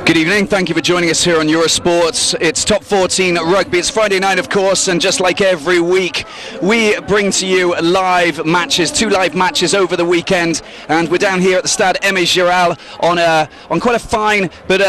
Good evening, thank you for joining us here on Eurosport. It's Top 14 Rugby. It's Friday night, of course, and just like every week, we bring to you live matches, 2 live matches over the weekend, and we're down here at the Stade Aimé Giral on quite a fine but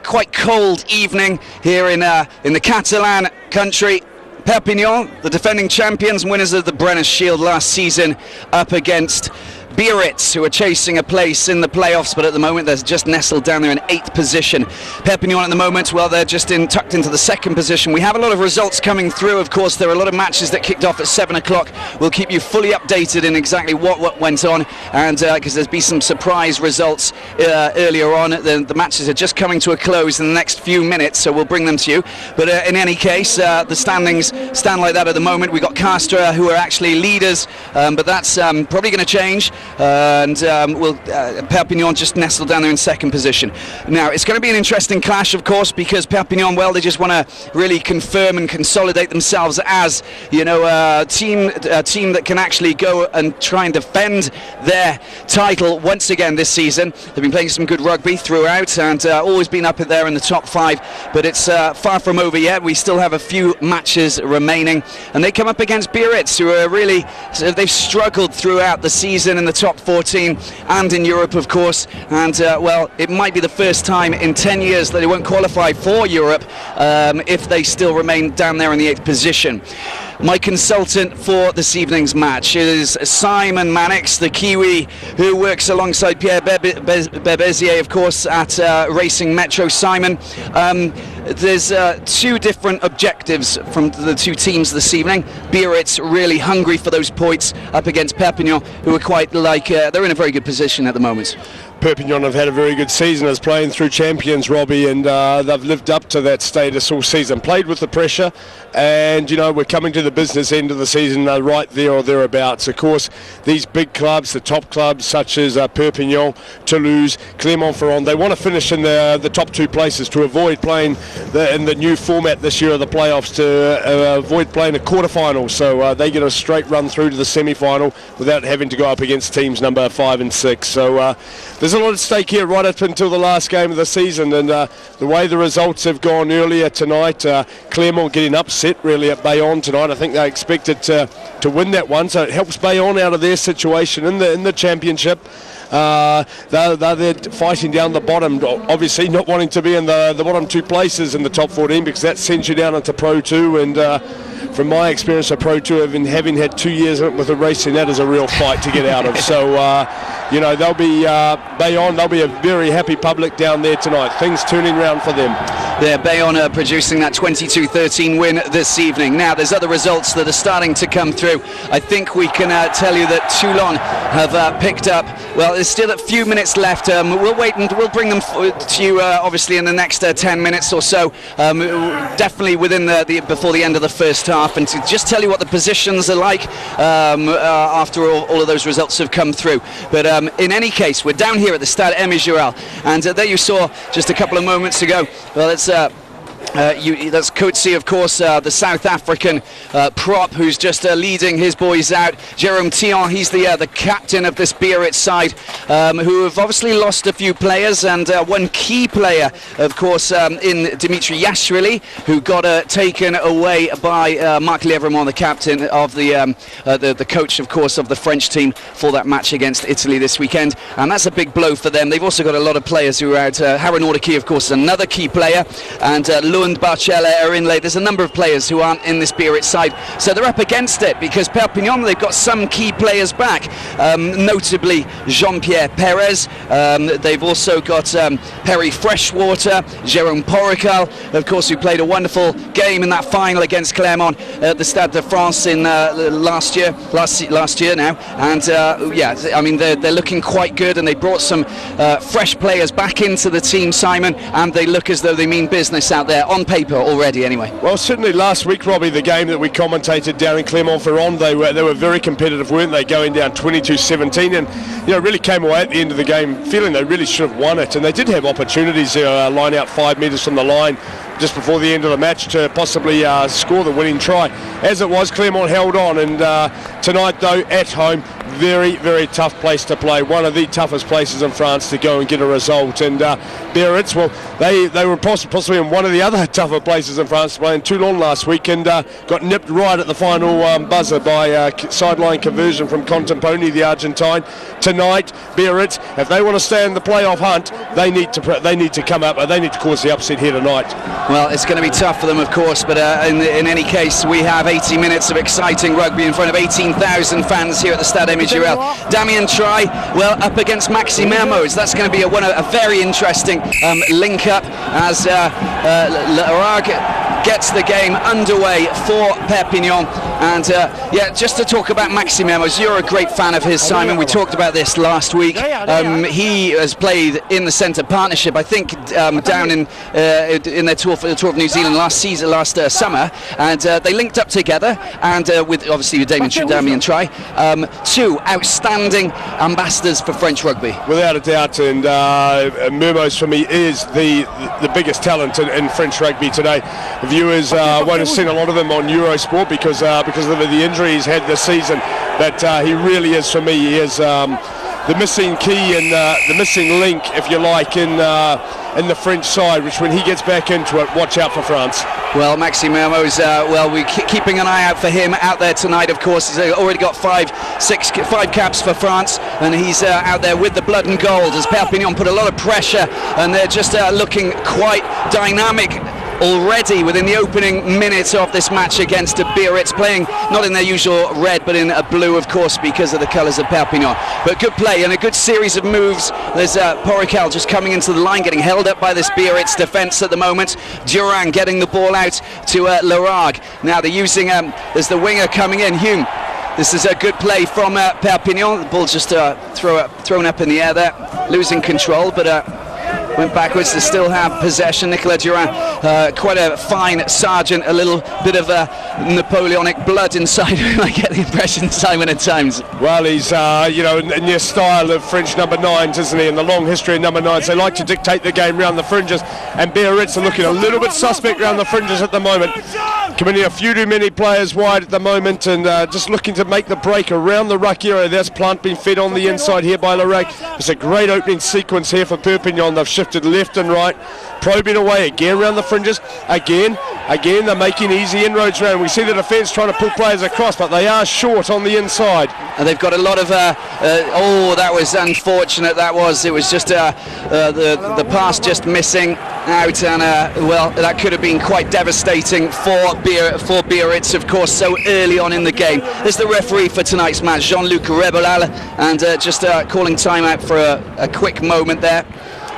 quite cold evening here in the Catalan country. Perpignan, the defending champions and winners of the Brenner Shield last season, up against Biarritz, who are chasing a place in the playoffs, but at the moment they're just nestled down there in 8th position. Perpignan at the moment, well, they're just tucked into the 2nd position. We have a lot of results coming through. Of course, there are a lot of matches that kicked off at 7 o'clock. We'll keep you fully updated in exactly what went on, and because there's been some surprise results earlier on. The matches are just coming to a close in the next few minutes, so we'll bring them to you. But in any case, the standings stand like that at the moment. We've got Castres, who are actually leaders, but that's probably going to change. Perpignan just nestled down there in 2nd position. Now, it's going to be an interesting clash, of course, because Perpignan, well, they just want to really confirm and consolidate themselves as, you know, a team that can actually go and try and defend their title once again this season. They've been playing some good rugby throughout and always been up there in the top 5, but it's far from over yet. We still have a few matches remaining, and they come up against Biarritz, who are really, they've struggled throughout the season in the top 14 and in Europe, of course, and well, it might be the first time in 10 years that they won't qualify for Europe if they still remain down there in the 8th position. My consultant for this evening's match is Simon Mannix, the Kiwi, who works alongside Pierre Bebezier, of course, at Racing Metro. Simon, there's 2 different objectives from the 2 teams this evening. Biarritz really hungry for those points up against Perpignan, who are quite like, they're in a very good position at the moment. Perpignan have had a very good season as playing through champions, Robbie, and they've lived up to that status all season. Played with the pressure, and, you know, we're coming to the business end of the season right there or thereabouts. Of course, these big clubs, the top clubs such as Perpignan, Toulouse, Clermont-Ferrand, they want to finish in the top 2 places to avoid playing in the new format this year of the playoffs, to avoid playing a quarterfinal. So they get a straight run through to the semi-final without having to go up against teams number 5 and 6. So there's a lot at stake here right up until the last game of the season, and the way the results have gone earlier tonight, Clermont getting upset really at Bayonne tonight. I think they expected to win that one, so it helps Bayonne out of their situation in the championship. They're fighting down the bottom, obviously not wanting to be in the bottom 2 places in the top 14, because that sends you down into Pro 2, and from my experience of Pro 2, having had 2 years with the racing, that is a real fight to get out of. So you know, they'll be Bayonne, they'll be a very happy public down there tonight. Things turning around for them. Yeah, Bayonne producing that 22-13 win this evening. Now, there's other results that are starting to come through. I think we can tell you that Toulon have picked up, well, there's still a few minutes left. We'll wait and we'll bring them to you, obviously, in the next 10 minutes or so. Definitely within before the end of the first half. And to just tell you what the positions are like after all of those results have come through. But in any case, we're down here at the Stade Aimé Giral, and there you saw just a couple of moments ago, well, it's that's Coetzee, of course, the South African prop, who's just leading his boys out. Jérôme Thion, he's the captain of this Biarritz side, who have obviously lost a few players, and one key player, of course, in Dimitri Yashvili, who got taken away by Marc Lièvremont, the captain of the coach, of course, of the French team for that match against Italy this weekend, and that's a big blow for them. They've also got a lot of players who are out. Harry Nordicki, of course, is another key player, and Lund, Barcella, Erinle. There's a number of players who aren't in this Biarritz side, so they're up against it, because Perpignan, they've got some key players back, notably Jean-Pierre Perez. They've also got Perry Freshwater, Jérôme Porical, of course, who played a wonderful game in that final against Clermont at the Stade de France in last year now, and yeah, I mean, they're looking quite good, and they brought some fresh players back into the team, Simon, and they look as though they mean business out there, on paper already anyway. Well, certainly last week, Robbie, the game that we commentated down in Clermont-Ferrand, they were very competitive, weren't they, going down 22-17, and, you know, really came away at the end of the game feeling they really should have won it, and they did have opportunities there, line out 5 metres from the line, just before the end of the match to possibly score the winning try. As it was, Clermont held on, and tonight though, at home, very, very tough place to play. One of the toughest places in France to go and get a result. And Biarritz, well, they were possibly in one of the other tougher places in France to play in Toulon last week, and got nipped right at the final buzzer by sideline conversion from Contamponi, the Argentine. Tonight, Biarritz, if they want to stay in the playoff hunt, they need to come up, they need to cause the upset here tonight. Well, it's going to be tough for them, of course, but in any case, we have 80 minutes of exciting rugby in front of 18,000 fans here at the Stade Majorel. Damien Try, well, up against Maxime Mermoz. That's going to be a very interesting link-up as L'Arague gets the game underway for Perpignan. And yeah, just to talk about Maxime Mermoz, you're a great fan of his, Simon. We talked about this last week. He has played in the centre partnership, I think, down in their tour for the Tour of New Zealand last summer, and they linked up together, and with obviously Damien Try, two outstanding ambassadors for French rugby. Without a doubt, and Mermoz for me is the biggest talent in French rugby today. Viewers won't have seen a lot of him on Eurosport because of the injury he's had this season, but he really is, for me, he is the missing key and the missing link, if you like, in the French side, which when he gets back into it, watch out for France. Well, Maxime Mermoz, well, we're keeping an eye out for him out there tonight, of course. He's already got five caps for France, and he's out there with the blood and gold as Perpignan put a lot of pressure, and they're just looking quite dynamic already within the opening minutes of this match against Biarritz, playing not in their usual red but in a blue, of course, because of the colours of Perpignan. But good play and a good series of moves. There's Porical just coming into the line, getting held up by this Biarritz defence at the moment. Durand getting the ball out to L'Arague. Now they're using, there's the winger coming in, Hume. This is a good play from Perpignan. The ball's just thrown up in the air there, losing control, but went backwards to still have possession. Nicolas Durand, quite a fine sergeant, a little bit of Napoleonic blood inside him, I get the impression, Simon, at times. Well, he's, you know, in your style of French number 9s, isn't he? In the long history of number 9s, they like to dictate the game round the fringes, and Biarritz are looking a little bit suspect round the fringes at the moment. Committing a few too many players wide at the moment, and just looking to make the break around the ruck area. There's Plant being fed on the inside here by L'Arague. It's a great opening sequence here for Perpignan. They've shifted left and right, probing away again around the fringes. Again, they're making easy inroads around. We see the defence trying to pull players across, but they are short on the inside. And they've got a lot of, oh, that was unfortunate, that was. It was just the pass just missing out, and well, that could have been quite devastating for Biarritz, of course, so early on in the game. There's the referee for tonight's match, Jean-Luc Rebolal, and just calling time out for a quick moment there,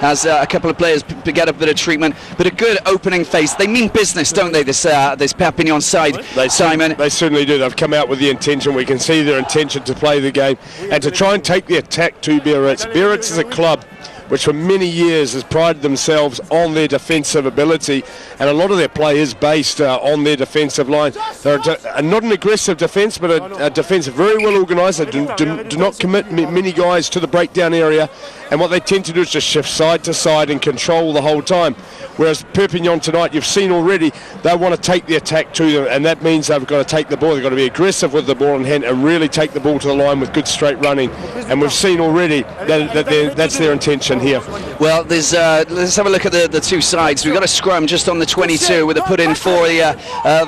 as a couple of players get a bit of treatment, but a good opening phase. They mean business, don't they, this Perpignan side, Simon? They certainly do. They've come out with the intention. We can see their intention to play the game and to try and take the attack to Biarritz. Biarritz is a club which for many years has prided themselves on their defensive ability, and a lot of their play is based on their defensive line. They're not an aggressive defence, but a defence very well organised. They do not commit many guys to the breakdown area, and what they tend to do is just shift side to side and control the whole time. Whereas Perpignan tonight, you've seen already, they want to take the attack to them, and that means they've got to take the ball. They've got to be aggressive with the ball in hand and really take the ball to the line with good straight running. And we've seen already that's their intention here. Well, there's let's have a look at the two sides. We've got a scrum just on the 22 with a put in for the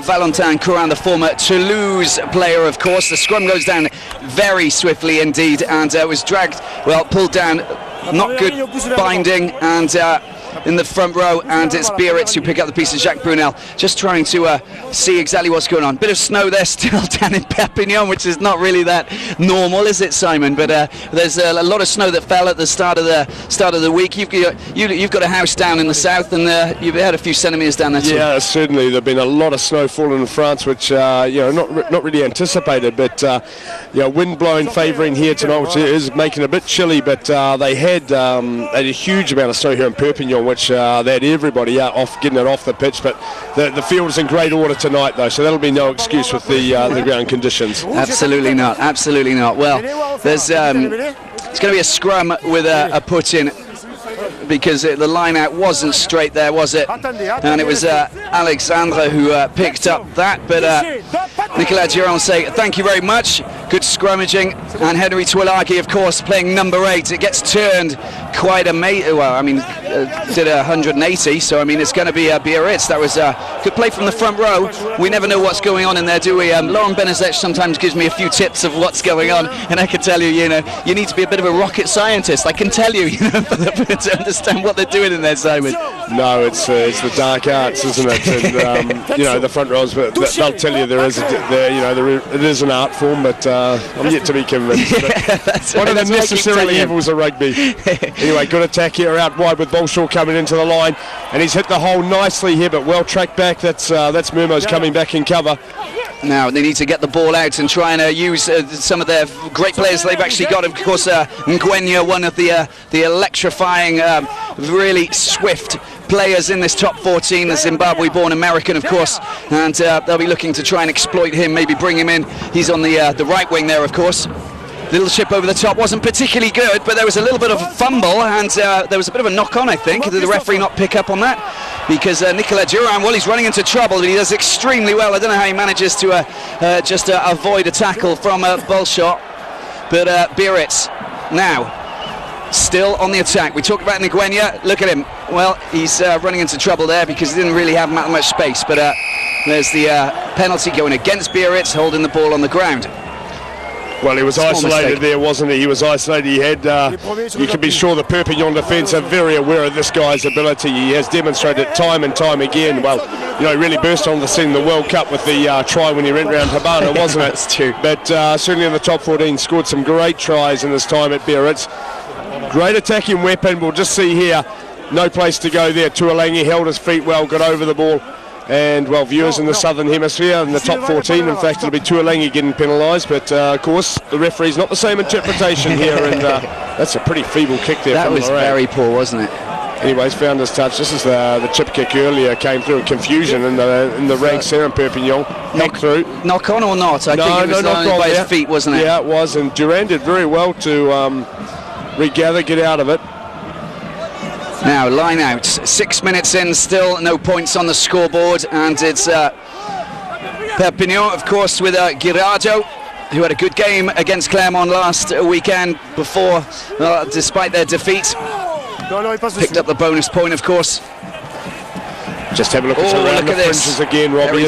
Valentin Courin, the former Toulouse player, of course. The scrum goes down very swiftly indeed, and was dragged, well, pulled down, not good binding, and in the front row, and it's Biarritz who pick up the piece of Jacques Brunel, just trying to see exactly what's going on. Bit of snow there still down in Perpignan, which is not really that normal, is it, Simon? But there's a lot of snow that fell at the start of the week. You've got a house down in the south, and you've had a few centimetres down there too. Yeah, certainly. There's been a lot of snow falling in France, which you know, not really anticipated, but you know, wind blowing favouring here tonight, which is making it a bit chilly. But they had a huge amount of snow here in Perpignan, which they had everybody getting it off the pitch, but the field is in great order tonight, though, so that'll be no excuse with the ground conditions. Absolutely not. Absolutely not. Well, there's it's going to be a scrum with a put in. because the line out wasn't straight there, was it? And it was Alexandre who picked up that, but Nicolas Durand say thank you very much. Good scrummaging, and Henry Tuilagi, of course, playing number 8. It gets turned quite amazing. Well, I mean, did 180, so I mean, it's going to be Biarritz. That was a good play from the front row. We never know what's going on in there, do we? Laurent Benazet sometimes gives me a few tips of what's going on, and I can tell you, you know, you need to be a bit of a rocket scientist. I can tell you, you know, to understand what they're doing in there, Simon. No, it's the dark arts, isn't it? And you know, the front rows, but they'll tell you it is an art form, but I'm yet to be convinced. Yeah, that's one right, of the necessary evils of rugby. Anyway, good attack here out wide with Bolshaw coming into the line, and he's hit the hole nicely here, but well tracked back. That's Mermoz coming back in cover. Now they need to get the ball out and try and use some of their great players they've actually got. Of course, Ngwenya, one of the electrifying, really swift players in this top 14, the Zimbabwe-born American, of course, and they'll be looking to try and exploit him, maybe bring him in. He's on the right wing there, of course. Little chip over the top wasn't particularly good, but there was a little bit of a fumble, and there was a bit of a knock-on, I think. Did the referee not pick up on that? Because Nicolas Durand, well, he's running into trouble, but he does extremely well. I don't know how he manages to just avoid a tackle from Bolshaw. But Biarritz now still on the attack. We talked about Ngwenya. Look at him. Well, he's running into trouble there because he didn't really have that much space. But there's the penalty going against Biarritz, holding the ball on the ground. Well, he was isolated there, wasn't he? He was isolated. He had, you can be sure the Perpignan defence are very aware of this guy's ability. He has demonstrated it time and time again. Well, you know, he really burst on the scene in the World Cup with the try when he went round Habana, wasn't it? That's true. But certainly in the top 14, scored some great tries in his time at Biarritz. Great attacking weapon. We'll just see here. No place to go there. Tuilagi held his feet well, got over the ball. And, well, viewers in the Southern Hemisphere, in the top 14, in fact, it'll be Tuilagi getting penalised, but, of course, the referee's not the same interpretation here, and that's a pretty feeble kick there. That was very poor, wasn't it? Anyways, found his touch. This is the chip kick earlier, came through confusion in the ranks there in Perpignan. Knock through. Knock on or not? I think it was knocked by his feet, wasn't it? Yeah, it was, and Durand did very well to regather, get out of it. Now, line out. 6 minutes in, still no points on the scoreboard, and it's Perpignan, of course, with Girardo, who had a good game against Clermont last weekend before, despite their defeat. Picked up the bonus point, of course. Just have a look at the fringes again, Robbie.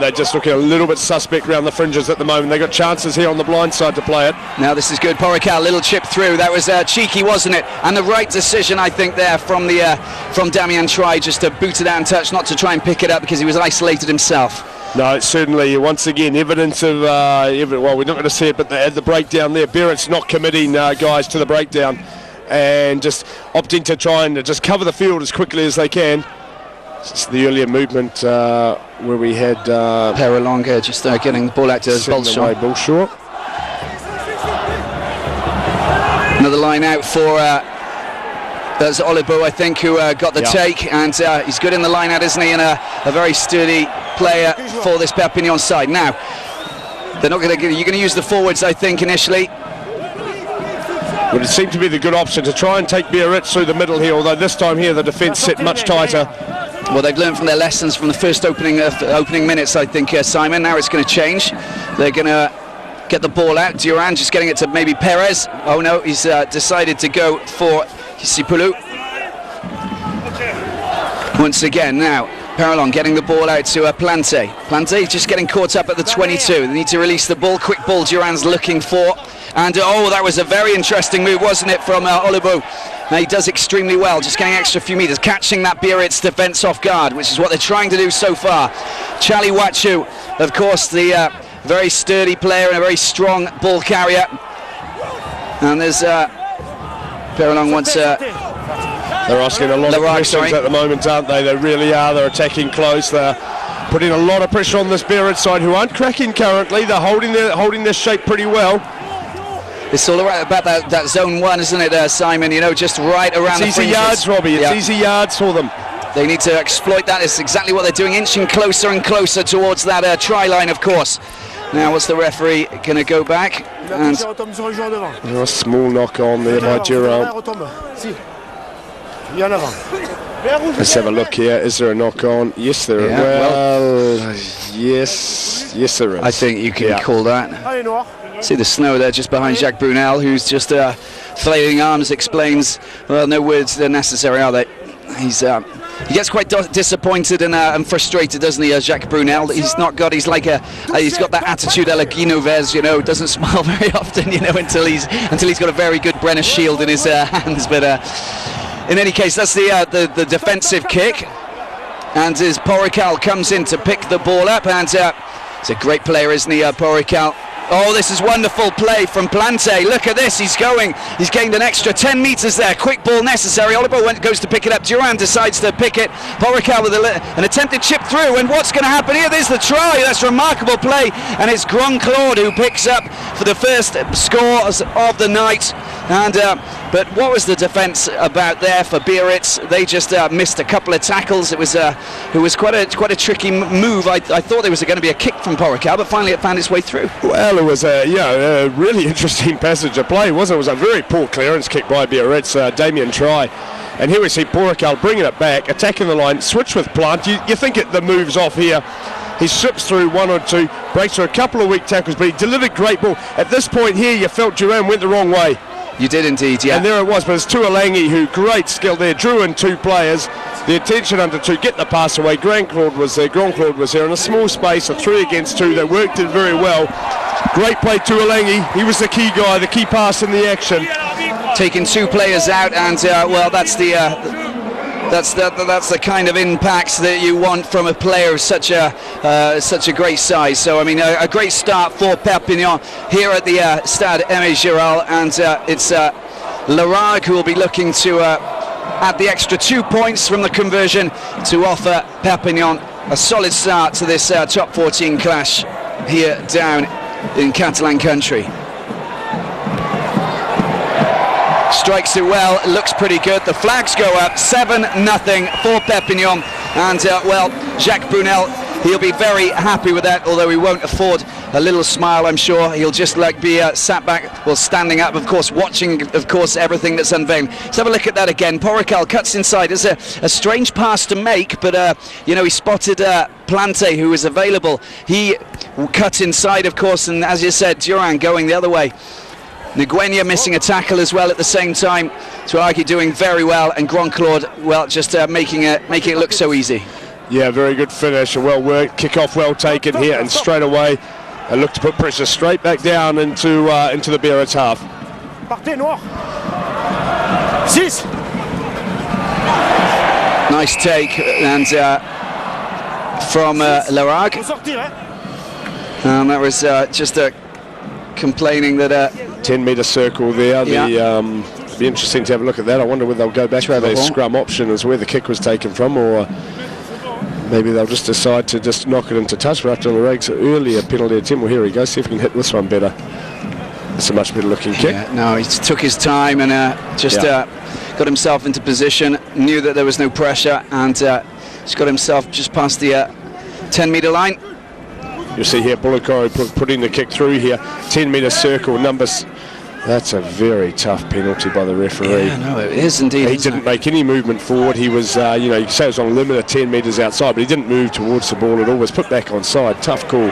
They're just looking a little bit suspect around the fringes at the moment. They've got chances here on the blind side to play it. Now this is good. Porrical, little chip through. That was cheeky, wasn't it? And the right decision, I think, there from Damien Try, just to boot it out and touch, not to try and pick it up because he was isolated himself. No, it's certainly, once again, evidence of, well, we're not going to see it, but the breakdown there. Biarritz not committing guys to the breakdown and just opting to try and just cover the field as quickly as they can. It's the earlier movement where we had Peralonga just getting the ball out to Bolshaw. Another line out for that's Olibo, I think, who got the take, and he's good in the line out, isn't he? And a very sturdy player for this Perpignan side. Now they're not going to. You're going to use the forwards, I think, initially. Would it seem to be the good option to try and take Biarritz through the middle here? Although this time here the defence set much tighter. Well, they've learned from their lessons from the first opening minutes, I think, Simon. Now it's going to change. They're going to get the ball out. Durand just getting it to maybe Perez. Oh no, he's decided to go for Kisipulu. Once again, now Peralon getting the ball out to Plante. Plante just getting caught up at the 22. They need to release the ball. Quick ball Durand's looking for. And oh, that was a very interesting move, wasn't it, from Olibo? He does extremely well, just getting extra few metres, catching that Biarritz defence off guard, which is what they're trying to do so far. Chaliwachu, of course, the very sturdy player and a very strong ball carrier. And there's Peralon wants... they're asking a lot of questions at the moment, aren't they? They really are. They're attacking close. They're putting a lot of pressure on this Biarritz side, who aren't cracking currently. They're holding their shape pretty well. It's all about that zone one, isn't it, Simon? You know, just right around the fringes. It's easy yards, Robbie. It's easy yards for them. They need to exploit that. It's exactly what they're doing, inching closer and closer towards that try line, of course. Now, what's the referee going to go back? And a small knock on there by Durand. Let's have a look here. Is there a knock on? Yes, there is. Yes, there is. I think you can call that. See the snow there just behind Jacques Brunel, who's just flailing arms, explains, well, no words are necessary, are they? He gets quite disappointed and frustrated, doesn't he, Jacques Brunel? He's got that attitude a la Guy Noves, you know, doesn't smile very often, you know, until he's got a very good Brenner shield in his hands. But in any case, that's the defensive kick, and as Porrical comes in to pick the ball up, and he's a great player, isn't he, Porrical? Oh, this is wonderful play from Plante. Look at this, he's gained an extra 10 metres there. Quick ball necessary. Oliver goes to pick it up. Durand decides to pick it. Porrical with an attempted chip through, and what's going to happen here? There's the try. That's remarkable play, and it's Grand Claude who picks up for the first scores of the night. And but what was the defence about there for Biarritz? They just missed a couple of tackles. It was quite a tricky move. I thought there was going to be a kick from Porrical, but finally it found its way through. Well, it was a really interesting passage of play, wasn't it? It was a very poor clearance kick by Biarritz, Damien Try. And here we see Porrical bringing it back, attacking the line, switch with Plant. You think the move's off here. He slips through one or two, breaks through a couple of weak tackles, but he delivered great ball. At this point here, you felt Durand went the wrong way. You did indeed, yeah. And there it was, but it's Tuolangi who, great skill there, drew in two players. The attention under two, get the pass away. Grand Claude was there in a small space, a 3 against 2. They worked it very well. Great play, Tuolangi. He was the key guy, the key pass in the action. Taking 2 players out, and well, that's the kind of impact that you want from a player of such a great size. So I mean, a great start for Perpignan here at the Stade Aimé Giral, and it's Larague who will be looking to add the extra 2 points from the conversion to offer Perpignan a solid start to this top 14 clash here down in Catalan country. Strikes it well, it looks pretty good. The flags go up, 7-0 for Perpignan, and well, Jacques Brunel, he'll be very happy with that, although he won't afford a little smile, I'm sure. He'll just be sat back, well, standing up, of course, watching, of course, everything that's unveiling. Let's have a look at that again. Porrical cuts inside. It's a strange pass to make, but you know, he spotted Plante, who was available. He cut inside, of course, and as you said, Durand going the other way. Nguyen missing a tackle as well at the same time. Tuagi doing very well, and Grand Claude, well, just making it look so easy. Yeah, very good finish, well worked, kick off well taken here, and straight away look to put pressure straight back down into the Biarritz half. Nice take, and from Larague, and that was just complaining that 10-metre circle there. It'd be interesting to have a look at that. I wonder whether they'll go back to their scrum option as where the kick was taken from, or maybe they'll just decide to just knock it into touch right on the Rags earlier penalty attempt. Well, here he goes. See if we can hit this one better. It's a much better looking kick. Yeah, no, he took his time and got himself into position, knew that there was no pressure, and just got himself just past the 10-metre line. You see here Bulakoro putting the kick through here, 10-metre circle numbers. That's a very tough penalty by the referee. Yeah, no, it is indeed. He didn't make any movement forward. He was, you know, you could say it was on a limit of 10 metres outside, but he didn't move towards the ball at all. Was put back on side. Tough call.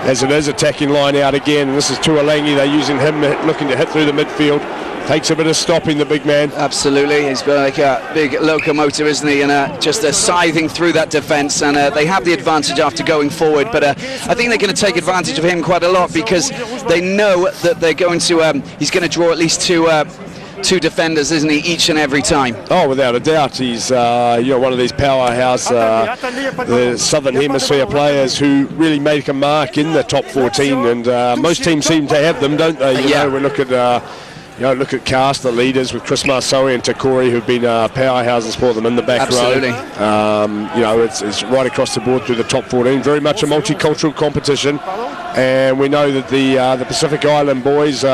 As it is, attacking line out again, and this is Tuolangi. They're using him, looking to hit through the midfield. Takes a bit of stopping, the big man. Absolutely, he's like a big locomotive, isn't he? And just scything through that defence, and they have the advantage after going forward. But I think they're going to take advantage of him quite a lot, because they know that they're going to. He's going to draw at least two defenders, isn't he, each and every time? Oh, without a doubt. He's you know, one of these powerhouse the Southern Hemisphere players who really make a mark in the top 14, and most teams seem to have them, don't they? You know, we look at. Look at Cast, the leaders, with Chris Marsoe and Takori, who've been powerhouses for them in the back row. You know, it's right across the board through the top 14. Very much a multicultural competition, and we know that the Pacific Island boys,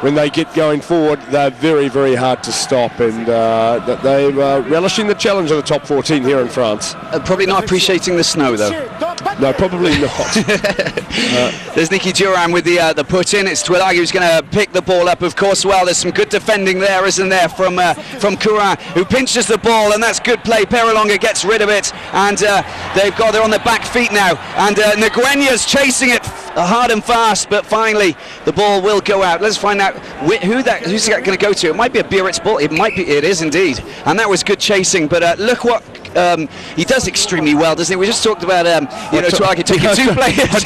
when they get going forward, they're very, very hard to stop, and they're relishing the challenge of the top 14 here in France. Probably not appreciating the snow, though. No, probably not. There's Nicky Duran with the put in. It's Twilagi who's going to pick the ball up, of course. Well, there's some good defending there, isn't there, from Courin, who pinches the ball, and that's good play. Perelonga gets rid of it, and they're on their back feet now, and Nguyen's chasing it hard and fast, but finally the ball will go out. Let's find out who's that going to go to. It might be a Biarritz ball. It is indeed, and that was good chasing. But look what he does extremely well, doesn't he? We just talked about Tuagi taking two players.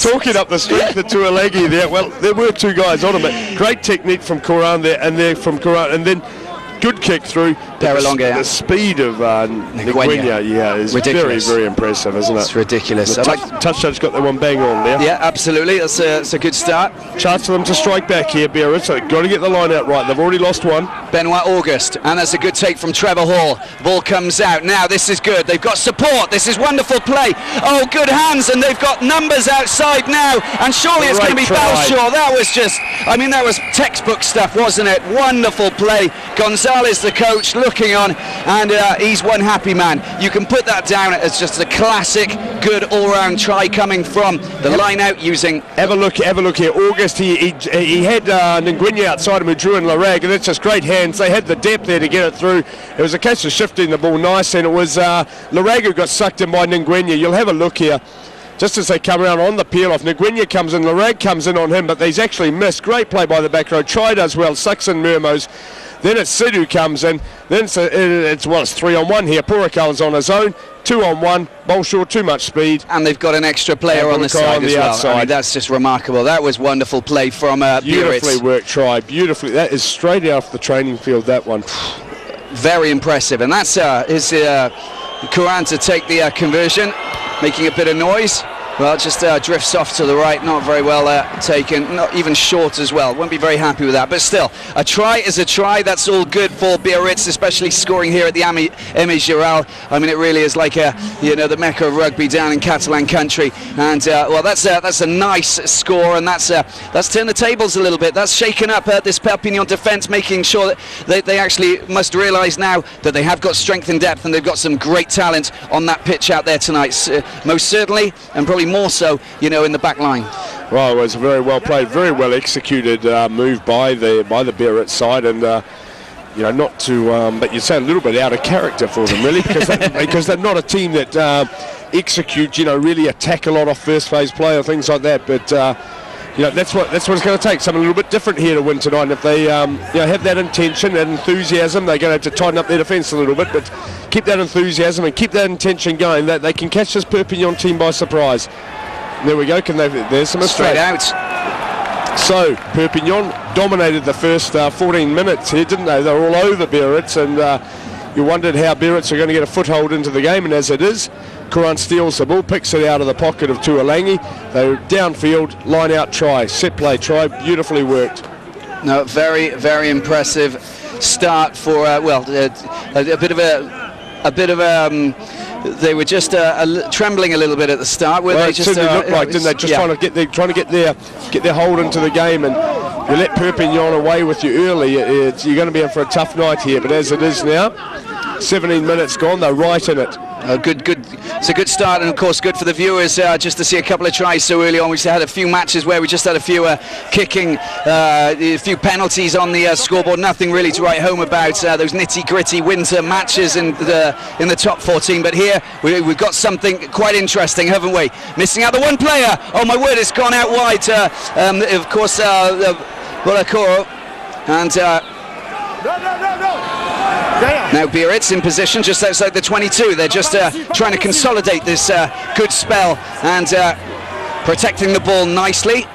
Talking up the strength of Tuilagi there. Well, there were two guys on him, but great technique from Courin there, and there from Courin, and then good kick through. Perelonga, the speed of Nguyen, is ridiculous. Very, very impressive, isn't it? It's ridiculous. The touchdown's got that one bang on there. Yeah, absolutely. That's a good start. Chance for them to strike back here, Biarritz. So they've got to get the line out right. They've already lost one. Benoit August, and that's a good take from Trevor Hall. Ball comes out. Now this is good. They've got support. This is wonderful play. Oh, good hands, and they've got numbers outside now. And surely it's going to be Balshaw. That was textbook stuff, wasn't it? Wonderful play. Gonzalez, the coach, looking on, and he's one happy man. You can put that down as just a classic, good all-round try coming from the line out using. Have a look here. August, he had Nguyen outside him who drew in Larag, and that's just great hands. They had the depth there to get it through. It was a case of shifting the ball nice, and it was Larag who got sucked in by Nguyen. You'll have a look here. Just as they come around on the peel-off, Nguyen comes in, Larag comes in on him, but he's actually missed. Great play by the back row. Try does well, sucks in Mermos. Then it's Sid who comes in. Then it's 3-on-1 here. Purakal's on his own. 2-on-1. Bolshaw, too much speed. And they've got an extra player on the side as well. Outside. That's just remarkable. That was wonderful play from Biarritz. Beautifully worked try. Beautifully. That is straight out of the training field, that one. Very impressive. And that's Courin to take the conversion, making a bit of noise. Well, it just drifts off to the right, not very well taken, not even short as well. Won't be very happy with that, but still, a try is a try. That's all good for Biarritz, especially scoring here at the Aimé Giral. I mean, it really is like the mecca of rugby down in Catalan country. And well, that's a nice score, and that's turned the tables a little bit. That's shaken up this Perpignan defence, making sure that they actually must realise now that they have got strength and depth, and they've got some great talent on that pitch out there tonight. Most certainly, and probably more so, in the back line. Well, it was a very well played, very well executed move by the Biarritz side, and not to, but you'd say a little bit out of character for them, really, because they're not a team that execute, really attack a lot of first phase play or things like that. But that's what it's going to take. Something a little bit different here to win tonight. And if they have that intention, that enthusiasm, they're going to have to tighten up their defence a little bit, but keep that enthusiasm and keep that intention going. That they can catch this Perpignan team by surprise. And there we go. There's some straight out. So Perpignan dominated the first 14 minutes here, didn't they? They were all over Biarritz, and you wondered how Biarritz are going to get a foothold into the game, and as it is, Courin steals the ball, picks it out of the pocket of Tuilagi. They're downfield, line out try, set play try, beautifully worked. No, very, very impressive start for a bit of a. They were just trembling a little bit at the start. Where they just looked like, didn't they? Just trying to get their hold into the game, and you let Perpignan away with you early. You're going to be in for a tough night here. But as it is now, 17 minutes gone, they're right in it. Good. It's a good start, and of course good for the viewers just to see a couple of tries so early on. We've had a few matches where we just had a few kicking, a few penalties on the scoreboard. Nothing really to write home about. Those nitty-gritty winter matches in the top 14. But here we've got something quite interesting, haven't we? Missing out the one player. Oh my word! It's gone out wide. Of course, Bolacoro and. Now Biarritz in position just outside the 22. They're just trying to consolidate this good spell and protecting the ball nicely.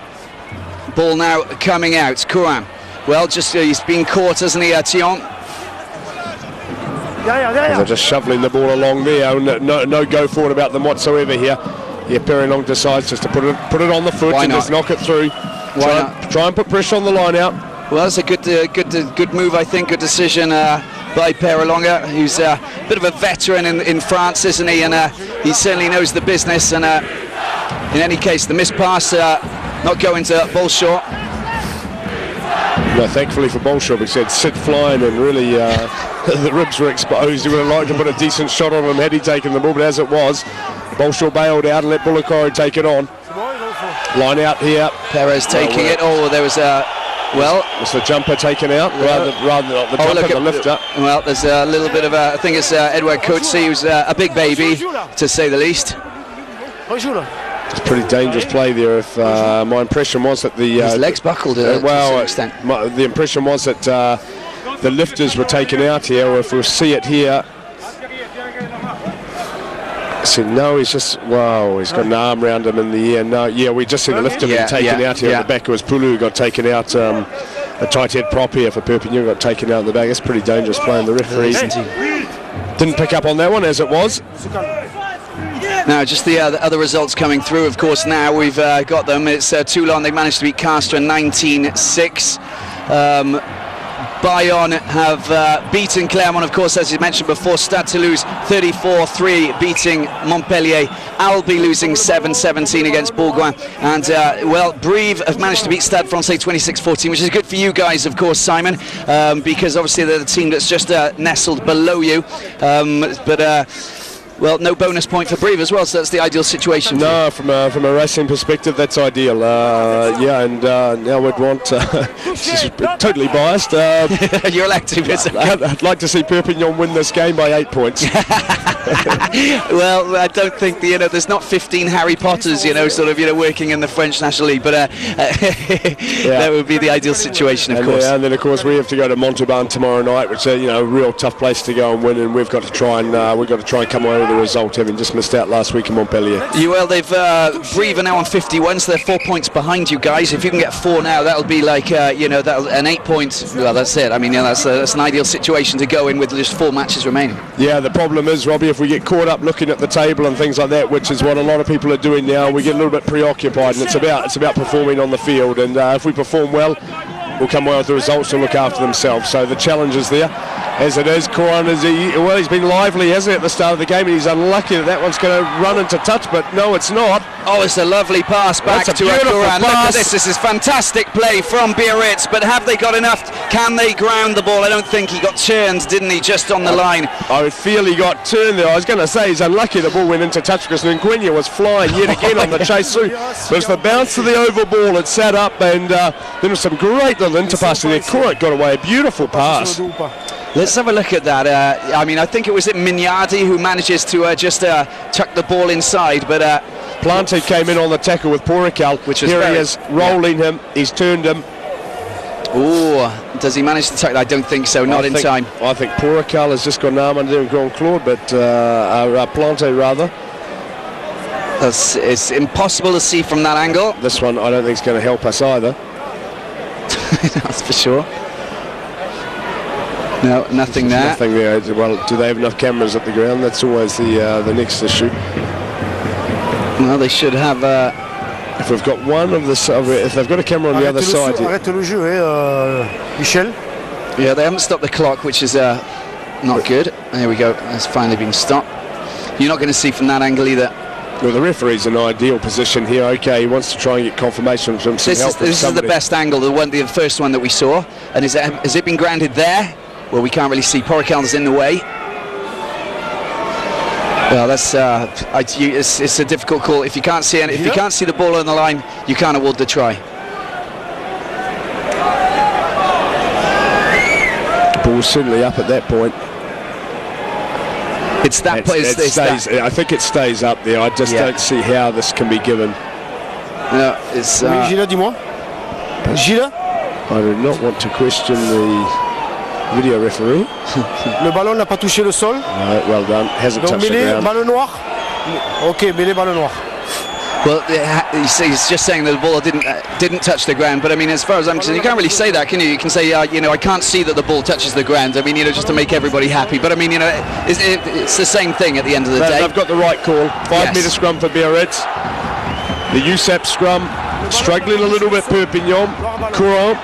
Ball now coming out. Courin. Well, he's been caught, hasn't he, Tion? They're just shoveling the ball along there. No go forward about them whatsoever here. Yeah, Perelonga decides just to put it on the foot and just knock it through. Try and put pressure on the line out. Well, that's a good move, I think. Good decision by Perelonga, who's a bit of a veteran in France, isn't he? And he certainly knows the business. And in any case, the missed pass not going to Bolshaw. No, thankfully for Bolshaw, he said sit flying, and really the ribs were exposed. He would have liked to put a decent shot on him had he taken the ball, but as it was, Bolshaw bailed out and let Bulakari take it on. Line out here. Perez taking it. Oh, there was a... Well, it's the jumper taken out rather than the jumper, the lifter. Well, there's a little bit of a... I think it's Edouard Coetzee, who's a big baby, to say the least. It's pretty dangerous play there. If my impression was that the... his legs buckled to some extent. The impression was that the lifters were taken out here, or if we'll see it here... So no, he's just, wow, he's got an arm around him in the air. No, yeah, we just see the lifter being taken out here at the back. It was Pulu who got taken out. A tight head prop here for Perpignan got taken out in the back. It's pretty dangerous playing. The referees didn't pick up on that one as it was. Now, just the other results coming through, of course, now we've got them. It's Toulon, they managed to beat Castres 19-6. Bayonne have beaten Clermont, of course, as you mentioned before. Stade Toulouse 34-3 beating Montpellier. Albi losing 7-17 against Bourgoin. And, well, Brive have managed to beat Stade Francais 26-14, which is good for you guys, of course, Simon, because obviously they're the team that's just nestled below you. Well, no bonus point for Brive as well, so that's the ideal situation. No, from a racing perspective, that's ideal. Now we'd want, totally biased. You're allowed to. I'd like to see Perpignan win this game by 8 points. Well, I don't think there's not 15 Harry Potters, working in the French National League, but that would be the ideal situation, of course. And then, of course, we have to go to Montauban tomorrow night, which is a real tough place to go and win, and we've got to try and come away with a result, having just missed out last week in Montpellier. Well, they've Brive are now on 51, so they're 4 points behind you guys. If you can get 4 now, that'll be like that'll an 8 point. Well, that's it. I mean, that's an ideal situation to go in with just 4 matches remaining. Yeah, the problem is, Robbie, if we get caught up looking at the table and things like that, which is what a lot of people are doing now, we get a little bit preoccupied, and it's about performing on the field. And if we perform well, we'll come away with the results to look after themselves. So the challenge is there. As it is, Coran he's been lively, hasn't he, at the start of the game, and he's unlucky that one's going to run into touch, but no, it's not. Oh, it's a lovely pass back to Coran. Look at this. This is fantastic play from Biarritz, but have they got enough? Can they ground the ball? I don't think he got turned, didn't he, just on the line? I feel he got turned there. I was going to say he's unlucky the ball went into touch because Nguyen was flying yet again on the chase through. But it's the bounce of the over ball. It sat up, and there was some great little interpassing there. Coran got away. A beautiful pass. Let's have a look at that. I think it was Mignardi who manages to just tuck the ball inside, but Plante came in on the tackle with Porical, which was here he is rolling him. He's turned him. Oh, does he manage to tuck? I don't think so. Not in time. I think Porical has just got an arm under there and gone clawed, but Plante rather. It's impossible to see from that angle. This one I don't think is going to help us either. That's for sure. No, nothing there. Nothing there. Well, do they have enough cameras at the ground? That's always the next issue. Well, they should have. If we've got one of the, if they've got a camera on the other side. Arrête le jeu, Michel. Yeah, they haven't stopped the clock, which is not good. There we go. It's finally been stopped. You're not going to see from that angle either. Well, the referee's in an ideal position here. Okay, he wants to try and get confirmation from some help. This is the best angle, the first one that we saw. And has it been grounded there? Well, we can't really see. Porical's in the way. Well, that's it's a difficult call. If you can't see if you can't see the ball on the line, you can't award the try. Ball's certainly up at that point. It's that place. I think it stays up there. I just don't see how this can be given. No, it's. Gilles, dis-moi. Gilles. I do not want to question the video referee. Le ballon n'a pas touché le sol. No, well done. Hasn't touched the ground. Ballon noir. Ok, mêlée ballon noir. Well, he's just saying that the ball didn't touch the ground. But I mean, as far as I'm concerned, you can't really say that, can you? You can say, I can't see that the ball touches the ground. I mean, just to make everybody happy. But I mean, it's the same thing at the end of the day. They've got the right call. 5 metre scrum for Biarritz. The USAP scrum struggling a little bit. Perpignan. Courant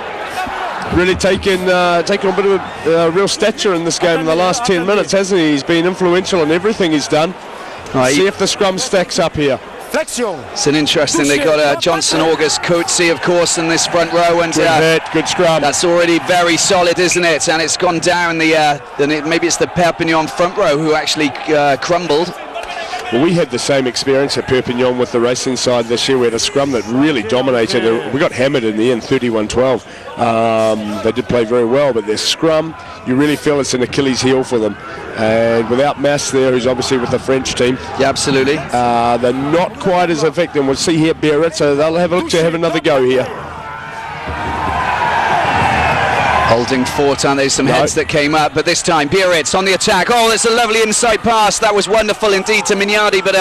really taken on a bit of a real stature in this game in the last 10 minutes, hasn't he? He's been influential in everything he's done. Right. See if the scrum stacks up here. It's an interesting. They got Johnson, August, Coetzee, of course, in this front row, and good scrum. That's already very solid, isn't it? And it's gone down maybe it's the Perpignan front row who actually crumbled. Well, we had the same experience at Perpignan with the racing side this year. We had a scrum that really dominated. We got hammered in the end, 31-12. They did play very well, but their scrum, you really feel it's an Achilles heel for them. And without Mass there, who's obviously with the French team. Yeah, absolutely. They're not quite as effective. We'll see here Biarritz, so they'll have a look to have another go here. Holding fort, aren't there? Some heads that came up, but this time Biarritz on the attack. Oh, there's a lovely inside pass. That was wonderful indeed to Mignardi, but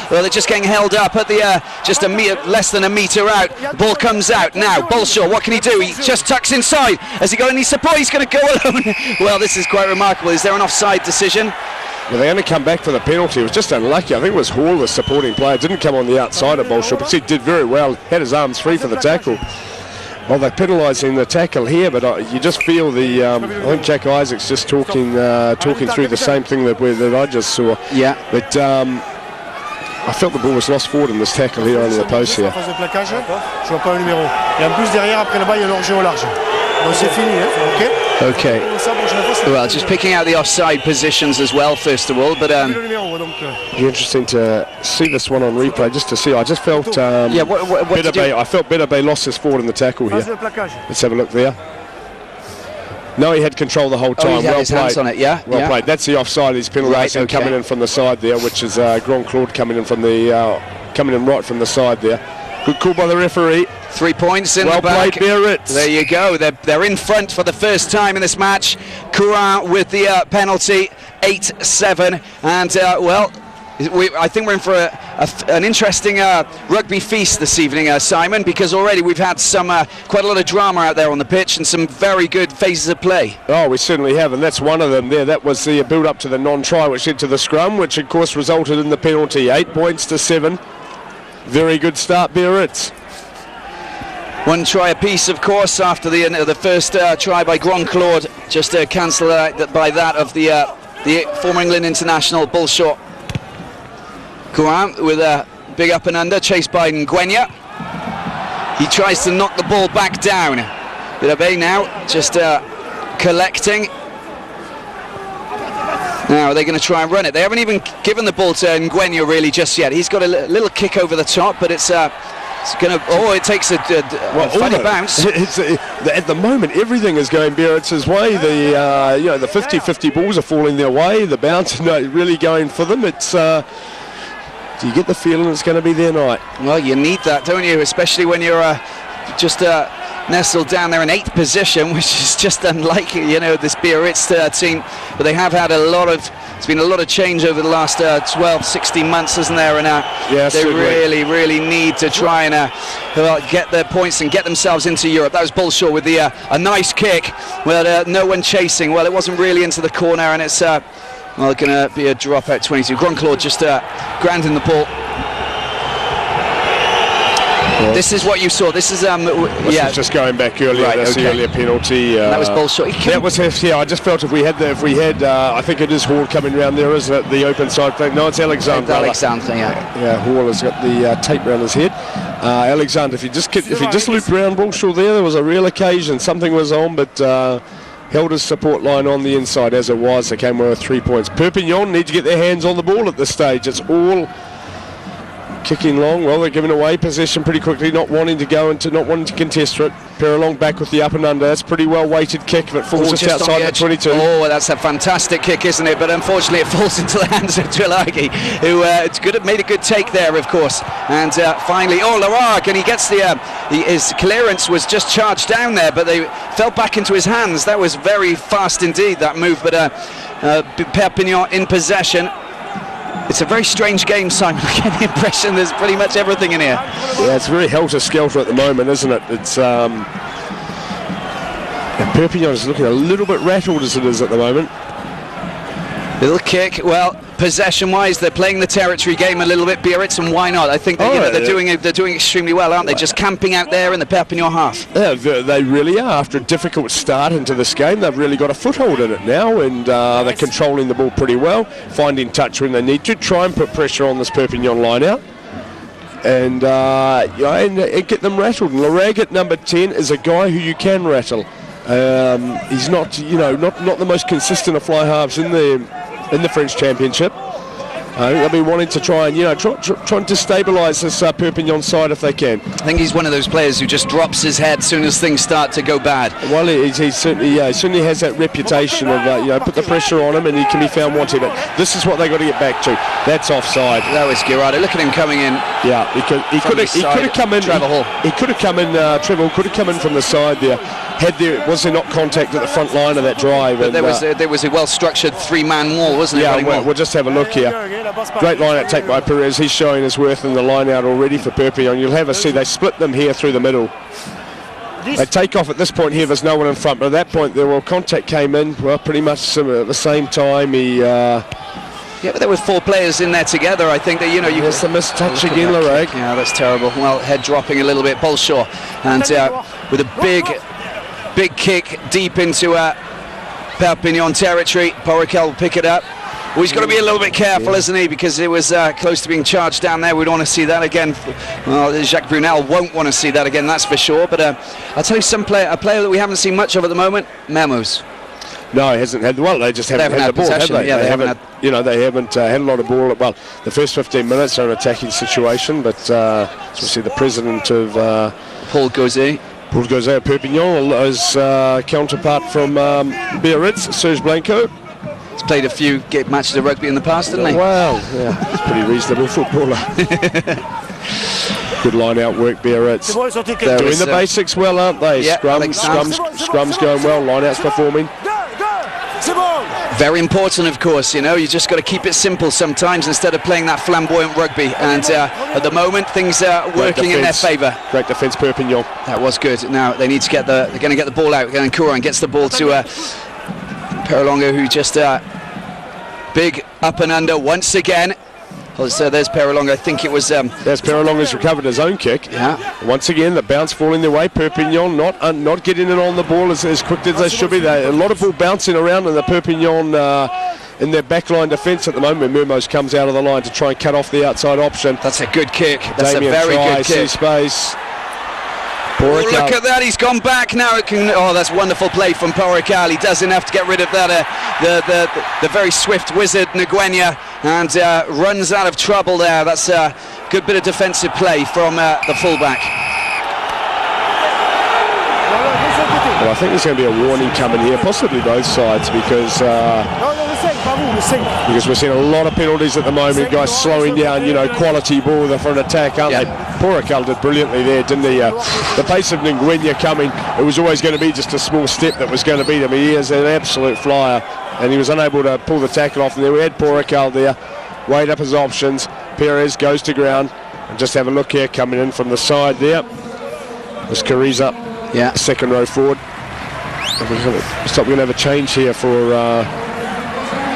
well, they're just getting held up at the just a meter, less than a metre out. The ball comes out now. Bolshaw, what can he do? He just tucks inside. Has he got any support? He's going to go alone. Well, this is quite remarkable. Is there an offside decision? Well, they only come back for the penalty. It was just unlucky. I think it was Hall, the supporting player. Didn't come on the outside of Bolshaw, but he did very well. Had his arms free for the tackle. Well, they're penalising the tackle here, but you just feel the. I think Jack Isaac's just talking through the same thing that I just saw. Yeah. But I felt the ball was lost forward in this tackle here under the post here. Okay. Well, just picking out the offside positions as well, first of all, but be interesting to see this one on replay, just to see. I just felt I felt Bitterbay lost his forward in the tackle here. Let's have a look there. No, he had control the whole time. Oh, he had his hands on it, yeah. Well played. That's the offside. He's penalising coming in from the side there, which is Grand Claude coming in right from the side there. Good call by the referee. 3 points in the back. Well played, Biarritz. There you go. They're in front for the first time in this match. Courant with the penalty, 8-7. And, I think we're in for an interesting rugby feast this evening, Simon, because already we've had some quite a lot of drama out there on the pitch and some very good phases of play. Oh, we certainly have, and that's one of them there. That was the build-up to the non-try, which led to the scrum, which, of course, resulted in the penalty. 8 points to 7. Very good start, Biarritz. One try apiece, of course, after the first try by Grand Claude, just cancelled by that of the former England international Bolshaw. Courant with a big up and under, chased by Nguenya. He tries to knock the ball back down. Bitterbay now just collecting. Now are they going to try and run it? They haven't even given the ball to Nguenya really just yet. He's got a little kick over the top, but it's going to. Oh, it takes a funny bounce. At the moment, everything is going Biarritz's way. The 50-50 balls are falling their way. The bounce is not really going for them. It's. Do you get the feeling it's going to be their night? Well, you need that, don't you? Especially when you're just nestled down there in 8th position, which is just unlike this Biarritz team. But they have had it's been a lot of change over the last 12, 16 months, isn't there? And they really need to try and get their points and get themselves into Europe. That was Bolshaw with a nice kick, but no one chasing. Well, it wasn't really into the corner, and it's going to be a drop at 22. Grand Claude just grounding the ball. Yes. This is what you saw. This is this was just going back earlier. Right, that's the earlier penalty. That was Bolshaw. That was I just felt if we had I think it is Hall coming round there, isn't it? The open side thing. No, it's Alexander. Alexander, yeah. Yeah, Hall has got the tape round his head. Alexander, if you just looped around Bolshaw there was a real occasion. Something was on, but held his support line on the inside as it was. They came away with 3 points. Perpignan need to get their hands on the ball at this stage. It's all kicking long. Well, they're giving away possession pretty quickly, not wanting to contest it. Perpignan back with the up and under. That's a pretty well weighted kick, but falls just outside the 22. Oh, that's a fantastic kick, isn't it? But unfortunately it falls into the hands of Tulagi, who made a good take there, of course. And finally, Larag, and he gets his clearance was just charged down there, but they fell back into his hands. That was very fast indeed, that move. But Perpignan in possession. It's a very strange game, Simon. I get the impression there's pretty much everything in here. Yeah, it's very helter-skelter at the moment, isn't it? It's Perpignan is looking a little bit rattled as it is at the moment. Little kick. Well, possession-wise, they're playing the territory game a little bit, Biarritz, and why not? I think they're doing extremely well, aren't they? Just camping out there in the Perpignan half. Yeah, they really are. After a difficult start into this game, they've really got a foothold in it now, and they're controlling the ball pretty well, finding touch when they need to, try and put pressure on this Perpignan line out, and get them rattled. And Larag at number 10 is a guy who you can rattle. He's not the most consistent of fly halves in the French Championship, I think they'll be wanting to try and, try and destabilise this Perpignan side if they can. I think he's one of those players who just drops his head as soon as things start to go bad. Well, he certainly has that reputation of, put the pressure on him and he can be found wanting. But this is what they got to get back to. That's offside. That was Girardo. Look at him coming in. Yeah, he could have come in. Trevor Hall. He could have come in. Trevor Hall could have come in from the side there. Was there not contact at the front line of that drive? But there was a well-structured three-man wall, wasn't it? Yeah, we'll just have a look here. Great line-out take by Perez. He's showing his worth in the line-out already for Perpignan. You'll have a see. They split them here through the middle. They take off at this point here. There's no one in front. But at that point, contact came in. Well, pretty much at the same time. Yeah, but there were 4 players in there together. I think that It's the missed touch again, Loreg. Yeah, that's terrible. Well, head dropping a little bit. Bolshaw, and with a big kick deep into Perpignan territory. Porrical will pick it up. Well, he's got to be a little bit careful, isn't he? Because it was close to being charged down there. We don't want to see that again. Well, Jacques Brunel won't want to see that again, that's for sure. But I'll tell you a player that we haven't seen much of at the moment, Memos. No, he hasn't had. Well, they just haven't had the ball, have they? Yeah, they haven't had. They haven't had a lot of ball. Well, the first 15 minutes are an attacking situation, but as we see, the president of Paul Gauzet of Perpignan, his counterpart from Biarritz, Serge Blanco. He's played a few matches of rugby in the past, hasn't he? Well, yeah, he's a pretty reasonable footballer. Good line-out work, Biarritz. Doing the basics well, aren't they? Yeah, Scrums going well, line-outs performing. Very important, of course, you just got to keep it simple sometimes instead of playing that flamboyant rugby. And at the moment, things are working in their favour. Great defence, Perpignan. That was good. Now they need to they're going to get the ball out. And Couron gets the ball to Perolonga, who just big up and under once again. So there's Perolonga. I think it was. There's Perolonga's recovered his own kick. Yeah. Once again, the bounce falling their way. Perpignan not getting in on the ball as quick as they should be. A lot of ball bouncing around in the Perpignan in their backline defence at the moment. Mermoz comes out of the line to try and cut off the outside option. That's a good kick. That's Damien a very good kick. Space. Oh, look at that, he's gone back now. That's wonderful play from Porrical. He does enough to get rid of that the very swift wizard Nguyen, and runs out of trouble there. That's a good bit of defensive play from the fullback. Well, I think there's going to be a warning coming here, possibly both sides, because we're seeing a lot of penalties at the moment. Guys slowing down, quality ball for an attack, aren't they? Porrical did brilliantly there, didn't he? The pace of Nguyen coming, it was always going to be just a small step that was going to beat him. He is an absolute flyer, and he was unable to pull the tackle off. And there we had Porrical there, weighed up his options. Perez goes to ground, and just have a look here, coming in from the side there. There's Cariza, second row forward. We're going to have a change here for.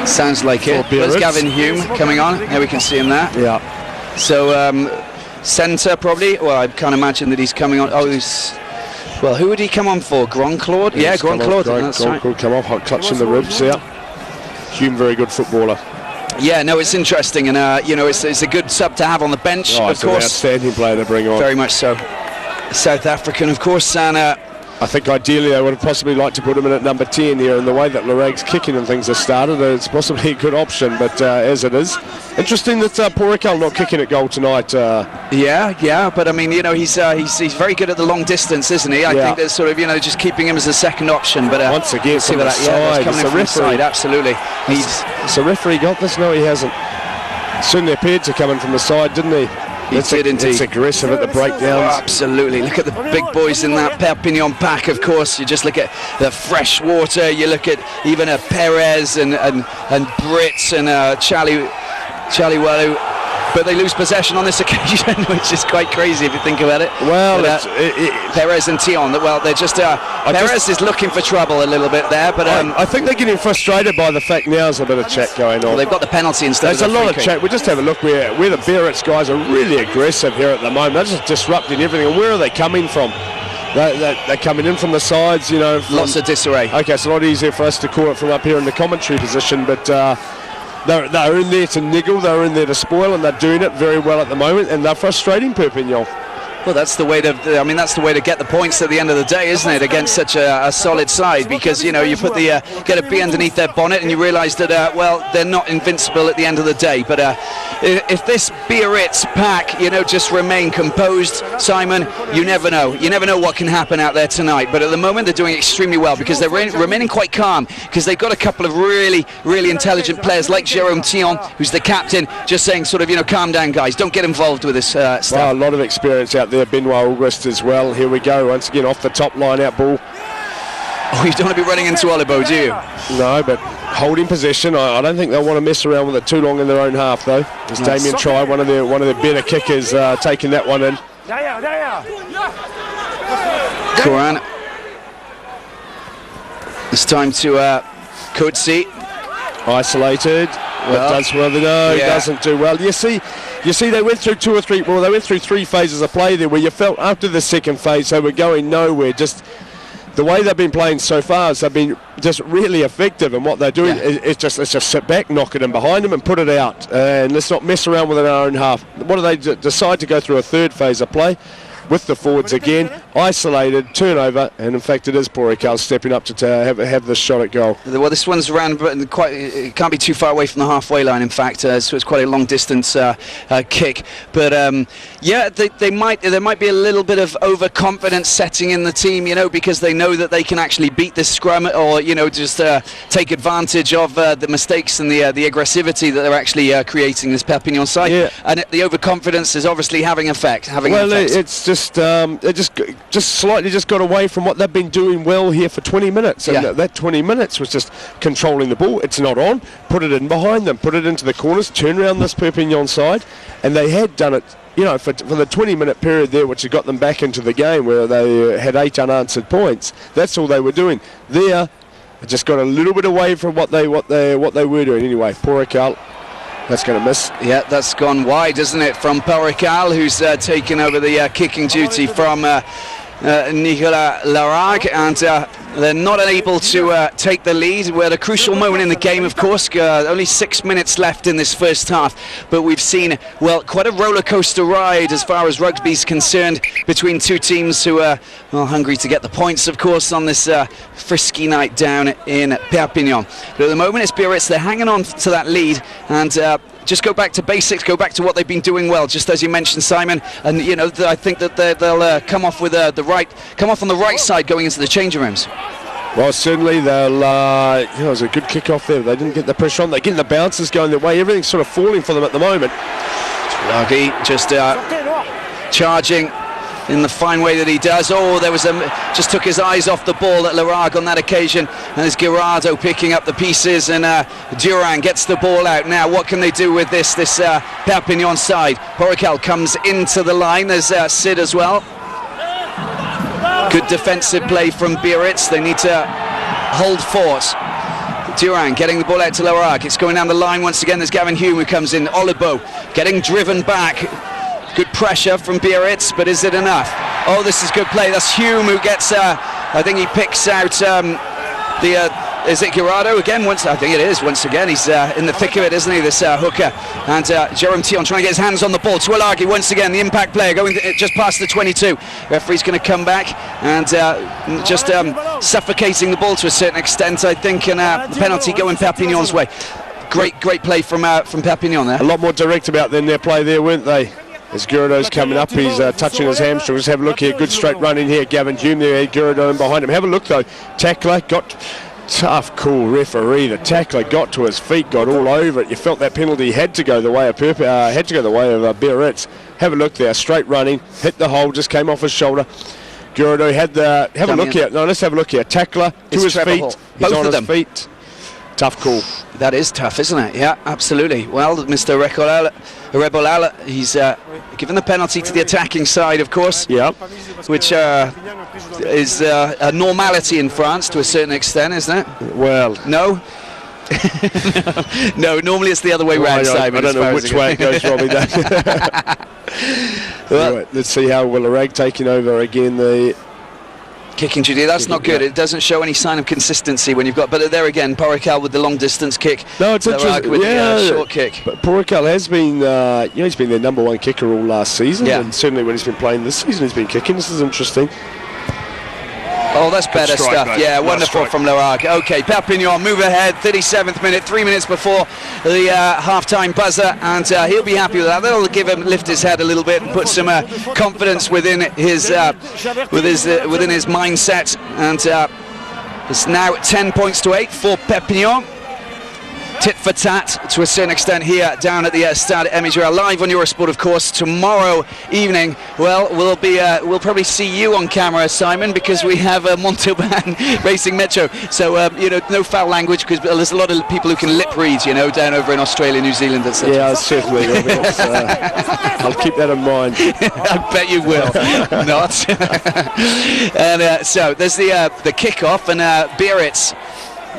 Sounds like it. There's Gavin Hume coming on. There we can see him there. Yeah. So centre probably. Well, I can't imagine that he's coming on. Well, who would he come on for? Grand Claude? Yeah, Grand Claude. That's right. Claude come off, hot clutching the ribs. Yeah. Hume, very good footballer. Yeah, no, it's interesting, and it's a good sub to have on the bench. Of course, an outstanding player to bring on. Very much so. South African, of course, and. I think ideally I would have possibly liked to put him in at number 10 here, and the way that Loreg's kicking and things have started, it's possibly a good option, but as it is. Interesting that Porrical not kicking at goal tonight. Yeah, but I mean, he's very good at the long distance, isn't he? I think that's sort of, just keeping him as a second option. But once again, from the side, coming in from the side, absolutely. Has the referee got this? No, he hasn't. Certainly appeared to come in from the side, didn't he? He did indeed. It's aggressive at the breakdowns. Oh, absolutely. Look at the big boys in that Perpignan pack, of course. You just look at the fresh water. You look at even Perez and Brits and Chaliwalu. But they lose possession on this occasion, which is quite crazy if you think about it. Well, Perez and Tion, they're just Perez is looking for trouble a little bit there, but I think they're getting frustrated by the fact now there's a bit of chat going on. Well, they've got the penalty instead. There's a lot of chat. We just have a look where the Biarritz guys are really aggressive here at the moment. They're just disrupting everything. And where are they coming from? They're coming in from the sides, lots of disarray. Okay, it's a lot easier for us to call it from up here in the commentary position, but. They're in there to niggle, they're in there to spoil, and they're doing it very well at the moment, and they're frustrating Perpignan. Well, that's the way to. I mean, that's the way to get the points at the end of the day, isn't it? Against such a solid side, because you know you put the get a bee underneath their bonnet, and you realise that well, they're not invincible at the end of the day. But if this Biarritz pack, you know, just remain composed, Simon, you never know. You never know what can happen out there tonight. But at the moment, they're doing extremely well because they're remaining quite calm because they've got a couple of really intelligent players like Jérôme Tillon, who's the captain, just saying sort of, you know, calm down, guys, don't get involved with this stuff. Well, a lot of experience out there. Benoit August as well. Here we go once again off the top line out ball. Oh, you don't want to be running into Olibo, do you? No, but holding possession. I don't think they'll want to mess around with it too long in their own half, though. As Damien Try, one of the better kickers, taking that one in. Coran. It's time to Coetzee. Isolated. Well, does well. No, he doesn't do well. You see, they went through they went through three phases of play there, where you felt after the second phase they were going nowhere. Just the way they've been playing so far is they've been just really effective, and what they're doing is just let's just sit back, knock it in behind them, and put it out, and let's not mess around with it in our own half. What do they decide to go through a third phase of play? With the forwards again, isolated, turnover, and in fact it is Perpignan stepping up to have this shot at goal. Well, this one's around, but it can't be too far away from the halfway line, in fact, so it's quite a long distance kick. But yeah, there might be a little bit of overconfidence setting in the team, you know, because they know that they can actually beat this scrum, or, you know, just take advantage of the mistakes and the aggressivity that they're actually creating this Perpignan side. Yeah. And the overconfidence is obviously having effect. It's they just slightly got away from what they've been doing well here for 20 minutes, and that 20 minutes was just controlling the ball. It's not on, put it in behind them, put it into the corners, turn around this Perpignan side, and they had done it, you know, for the 20-minute period there, which had got them back into the game where they had 8 unanswered points. That's all they were doing there. Just got a little bit away from what they were doing. Anyway, Perpignan. That's going to miss. Yeah, that's gone wide, isn't it, from Perpignan, who's taken over the kicking duty from Nicolas Larague, and they're not able to take the lead. We're at a crucial moment in the game, of course. Only 6 minutes left in this first half, but we've seen, well, quite a roller coaster ride as far as rugby's concerned between two teams who are, well, hungry to get the points, of course, on this frisky night down in Perpignan. But at the moment it's Biarritz. They're hanging on to that lead, and just go back to basics, go back to what they've been doing well, just as you mentioned, Simon. And you know, I think that they'll come off with come off on the right side going into the changing rooms. Well, certainly they'll. You know, it was a good kick off there. They didn't get the pressure on. They're getting the bounces going their way. Everything's sort of falling for them at the moment. Larague just charging in the fine way that he does. Oh, there was just took his eyes off the ball at Larague on that occasion, and there's Girardo picking up the pieces, and Durand gets the ball out. Now what can they do with this Perpignan side? Perpignan comes into the line. There's Sid as well. Good defensive play from Biarritz. They need to hold force. Durand getting the ball out to Larague. It's going down the line once again. There's Gavin Hume who comes in. Olibo getting driven back. Good pressure from Biarritz, but is it enough? Oh, this is good play. That's Hume who gets, I think he picks out is it Girardo again? I think it is once again. He's in the thick of it, isn't he, this hooker? And Jérôme Tillon trying to get his hands on the ball. To Larague once again, the impact player going just past the 22. Referee's going to come back and just suffocating the ball to a certain extent, I think, and the penalty going Perpignan's way. Great play from Perpignan there. A lot more direct about than their play there, weren't they? As Girardo's coming up, he's touching his hamstrings. Have a look here, good straight run in here. Gavin Hume there, Girardo in behind him. Have a look though, tackler got tough, cool referee. The tackler got to his feet, got all over it. You felt that penalty had to go the way of Biarritz. Have a look there, straight running, hit the hole, just came off his shoulder. Girardo had the. Have a look here. No, let's have a look here. Tackler to his feet. He's on his feet. Tough call. That is tough, isn't it? Yeah, absolutely. Well, Mr. Rebolal, he's given the penalty to the attacking side, of course. Yeah. Which is a normality in France to a certain extent, isn't it? Well, no. No, normally it's the other way round, Simon. I don't know which way it goes, Robbie. Well, anyway, let's see how Larague taking over again. Kicking duty, that's not good. It doesn't show any sign of consistency when you've got. But there again, Porrical with the long distance kick. No, it's interesting. With the short kick. But Porrical has been, he's been their number one kicker all last season, and certainly when he's been playing this season, he's been kicking. This is interesting. Oh, that's better strike, stuff. mate. Yeah, wonderful from Larac. Okay, Perpignan move ahead, 37th minute, 3 minutes before the half-time buzzer, and he'll be happy with that. That'll give him lift his head a little bit and put some confidence within his within his mindset. And it's now 10 points to 8 for Perpignan. Tit for tat to a certain extent here down at the Stade Émigral, live on Eurosport, of course. Tomorrow evening, well, we'll probably see you on camera, Simon, because we have Montauban Racing Metro. So no foul language, because there's a lot of people who can lip read, down over in Australia, New Zealand, etc. Yeah, certainly. I'll keep that in mind. I bet you will. Not. And so there's the kick-off, and Biarritz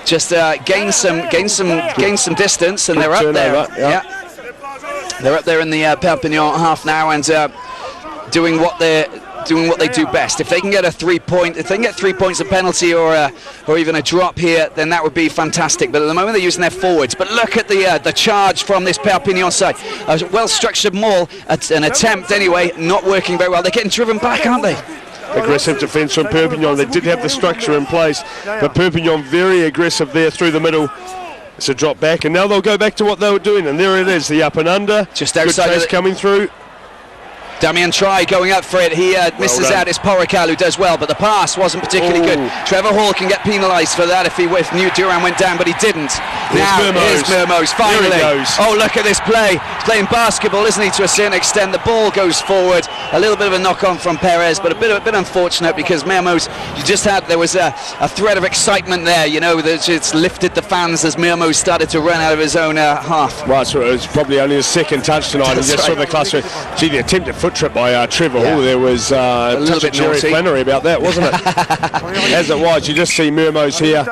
just gain some distance, and they're up there. Yeah, they're up there in the Perpignan half now, and doing what they do best. If they can get a 3 point, if they can get 3 points, a penalty or even a drop here, then that would be fantastic. But at the moment they're using their forwards. But look at the charge from this Perpignan side. A well-structured maul, an attempt anyway, not working very well. They're getting driven back, aren't they? Aggressive defence from Perpignan. They did have the structure in place, but Perpignan very aggressive there through the middle. It's a drop back, and now they'll go back to what they were doing, and there it is, the up and under. Just outside. Good chase coming through. Damien Try going up for it. He misses out. It's Porrical who does well, but the pass wasn't particularly good. Trevor Hall can get penalised for that if New Duran went down, but he didn't. Here's Mermoz, finally. Oh, look at this play. He's playing basketball, isn't he, to a certain extent. The ball goes forward. A little bit of a knock-on from Perez, but a bit unfortunate, because Mermoz, there was a thread of excitement there, that it's lifted the fans as Mermoz started to run out of his own half. Right, so it was probably only his second touch tonight. And just saw the cluster. Gee, the attempted foot trip by Trevor Hall. There was a little bit Jerry Flannery about that, wasn't it? As it was, you just see Mermoz here.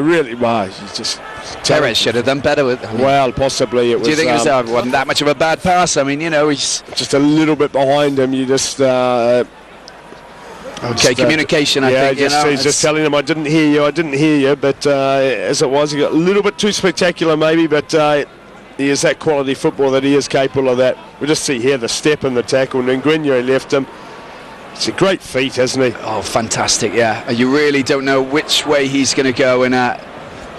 Really, wow, he's just. Perez should have done better with. Well, possibly it was. Do you think it wasn't that much of a bad pass? I mean, he's just a little bit behind him. You just. Communication. I think. He's just telling him, "I didn't hear you." But as it was, he got a little bit too spectacular, maybe. But he is that quality football that he is capable of that. We just see here the step and the tackle. Nguyen left him. It's a great feat, isn't he? Oh, fantastic! Yeah, you really don't know which way he's going to go, and a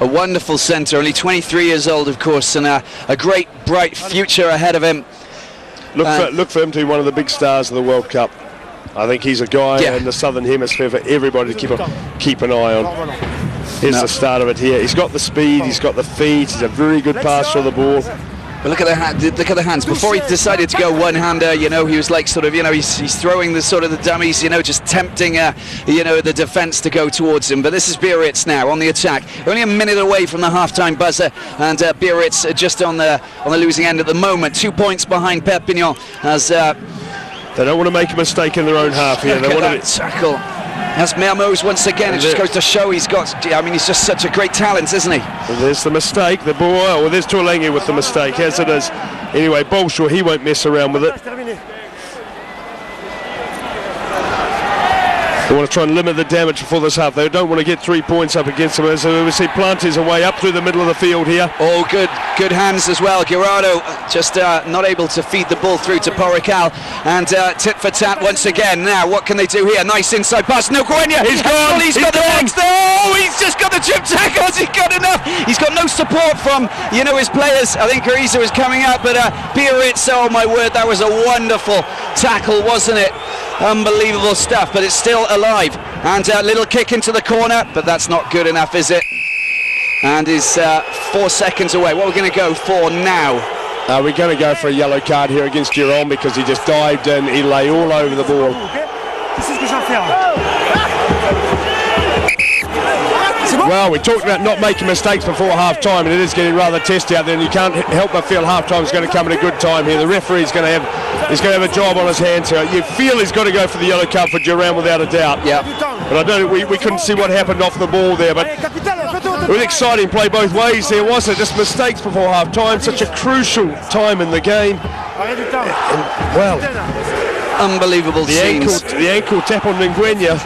wonderful centre. Only 23 years old, of course, and a great, bright future ahead of him. Look for him to be one of the big stars of the World Cup. I think he's a guy in the Southern Hemisphere for everybody to keep an eye on. Here's the start of it here. He's got the speed, he's got the feet, he's a very good passer of the ball. But look at the hands. Before he decided to go one-hander, he was like he's throwing the dummies, just tempting, the defence to go towards him. But this is Biarritz now on the attack. Only a minute away from the half-time buzzer, and Biarritz just on the losing end at the moment. 2 points behind Perpignan as. They don't want to make a mistake in their own half here. They want to tackle. That's Mermoz once again. It just goes to show he's just such a great talent, isn't he? Well, there's the mistake. The ball. Well, there's Tuolangi with the mistake, as it is. Anyway, Bolshaw, he won't mess around with it. They want to try and limit the damage before this half. They don't want to get 3 points up against them. So we see Plantes away up through the middle of the field here. Oh, good hands as well. Gerardo just not able to feed the ball through to Porrical. And tit for tat once again. Now, what can they do here? Nice inside pass. No, Guenya. He's gone. He's got the legs there. Oh, he's just got the trip tackle. Has he got enough? He's got no support from, his players. I think Carrizo is coming out, but Biarritz, oh my word, that was a wonderful tackle, wasn't it? Unbelievable stuff, but it's still alive. And a little kick into the corner, but that's not good enough, is it? And is 4 seconds away. What are we going to go for now? We're going to go for a yellow card here against Giron because he just dived in. He lay all over the ball. Well, we talked about not making mistakes before half-time, and it is getting rather testy out there, and you can't help but feel half-time is going to come at a good time here. The referee's going to have a job on his hands here. You feel he's got to go for the yellow card for Duran without a doubt. Yeah. But I don't. We couldn't see what happened off the ball there, but it was exciting play both ways there, wasn't it? Just mistakes before half-time, such a crucial time in the game. Unbelievable scenes. The ankle tap on Nguyen.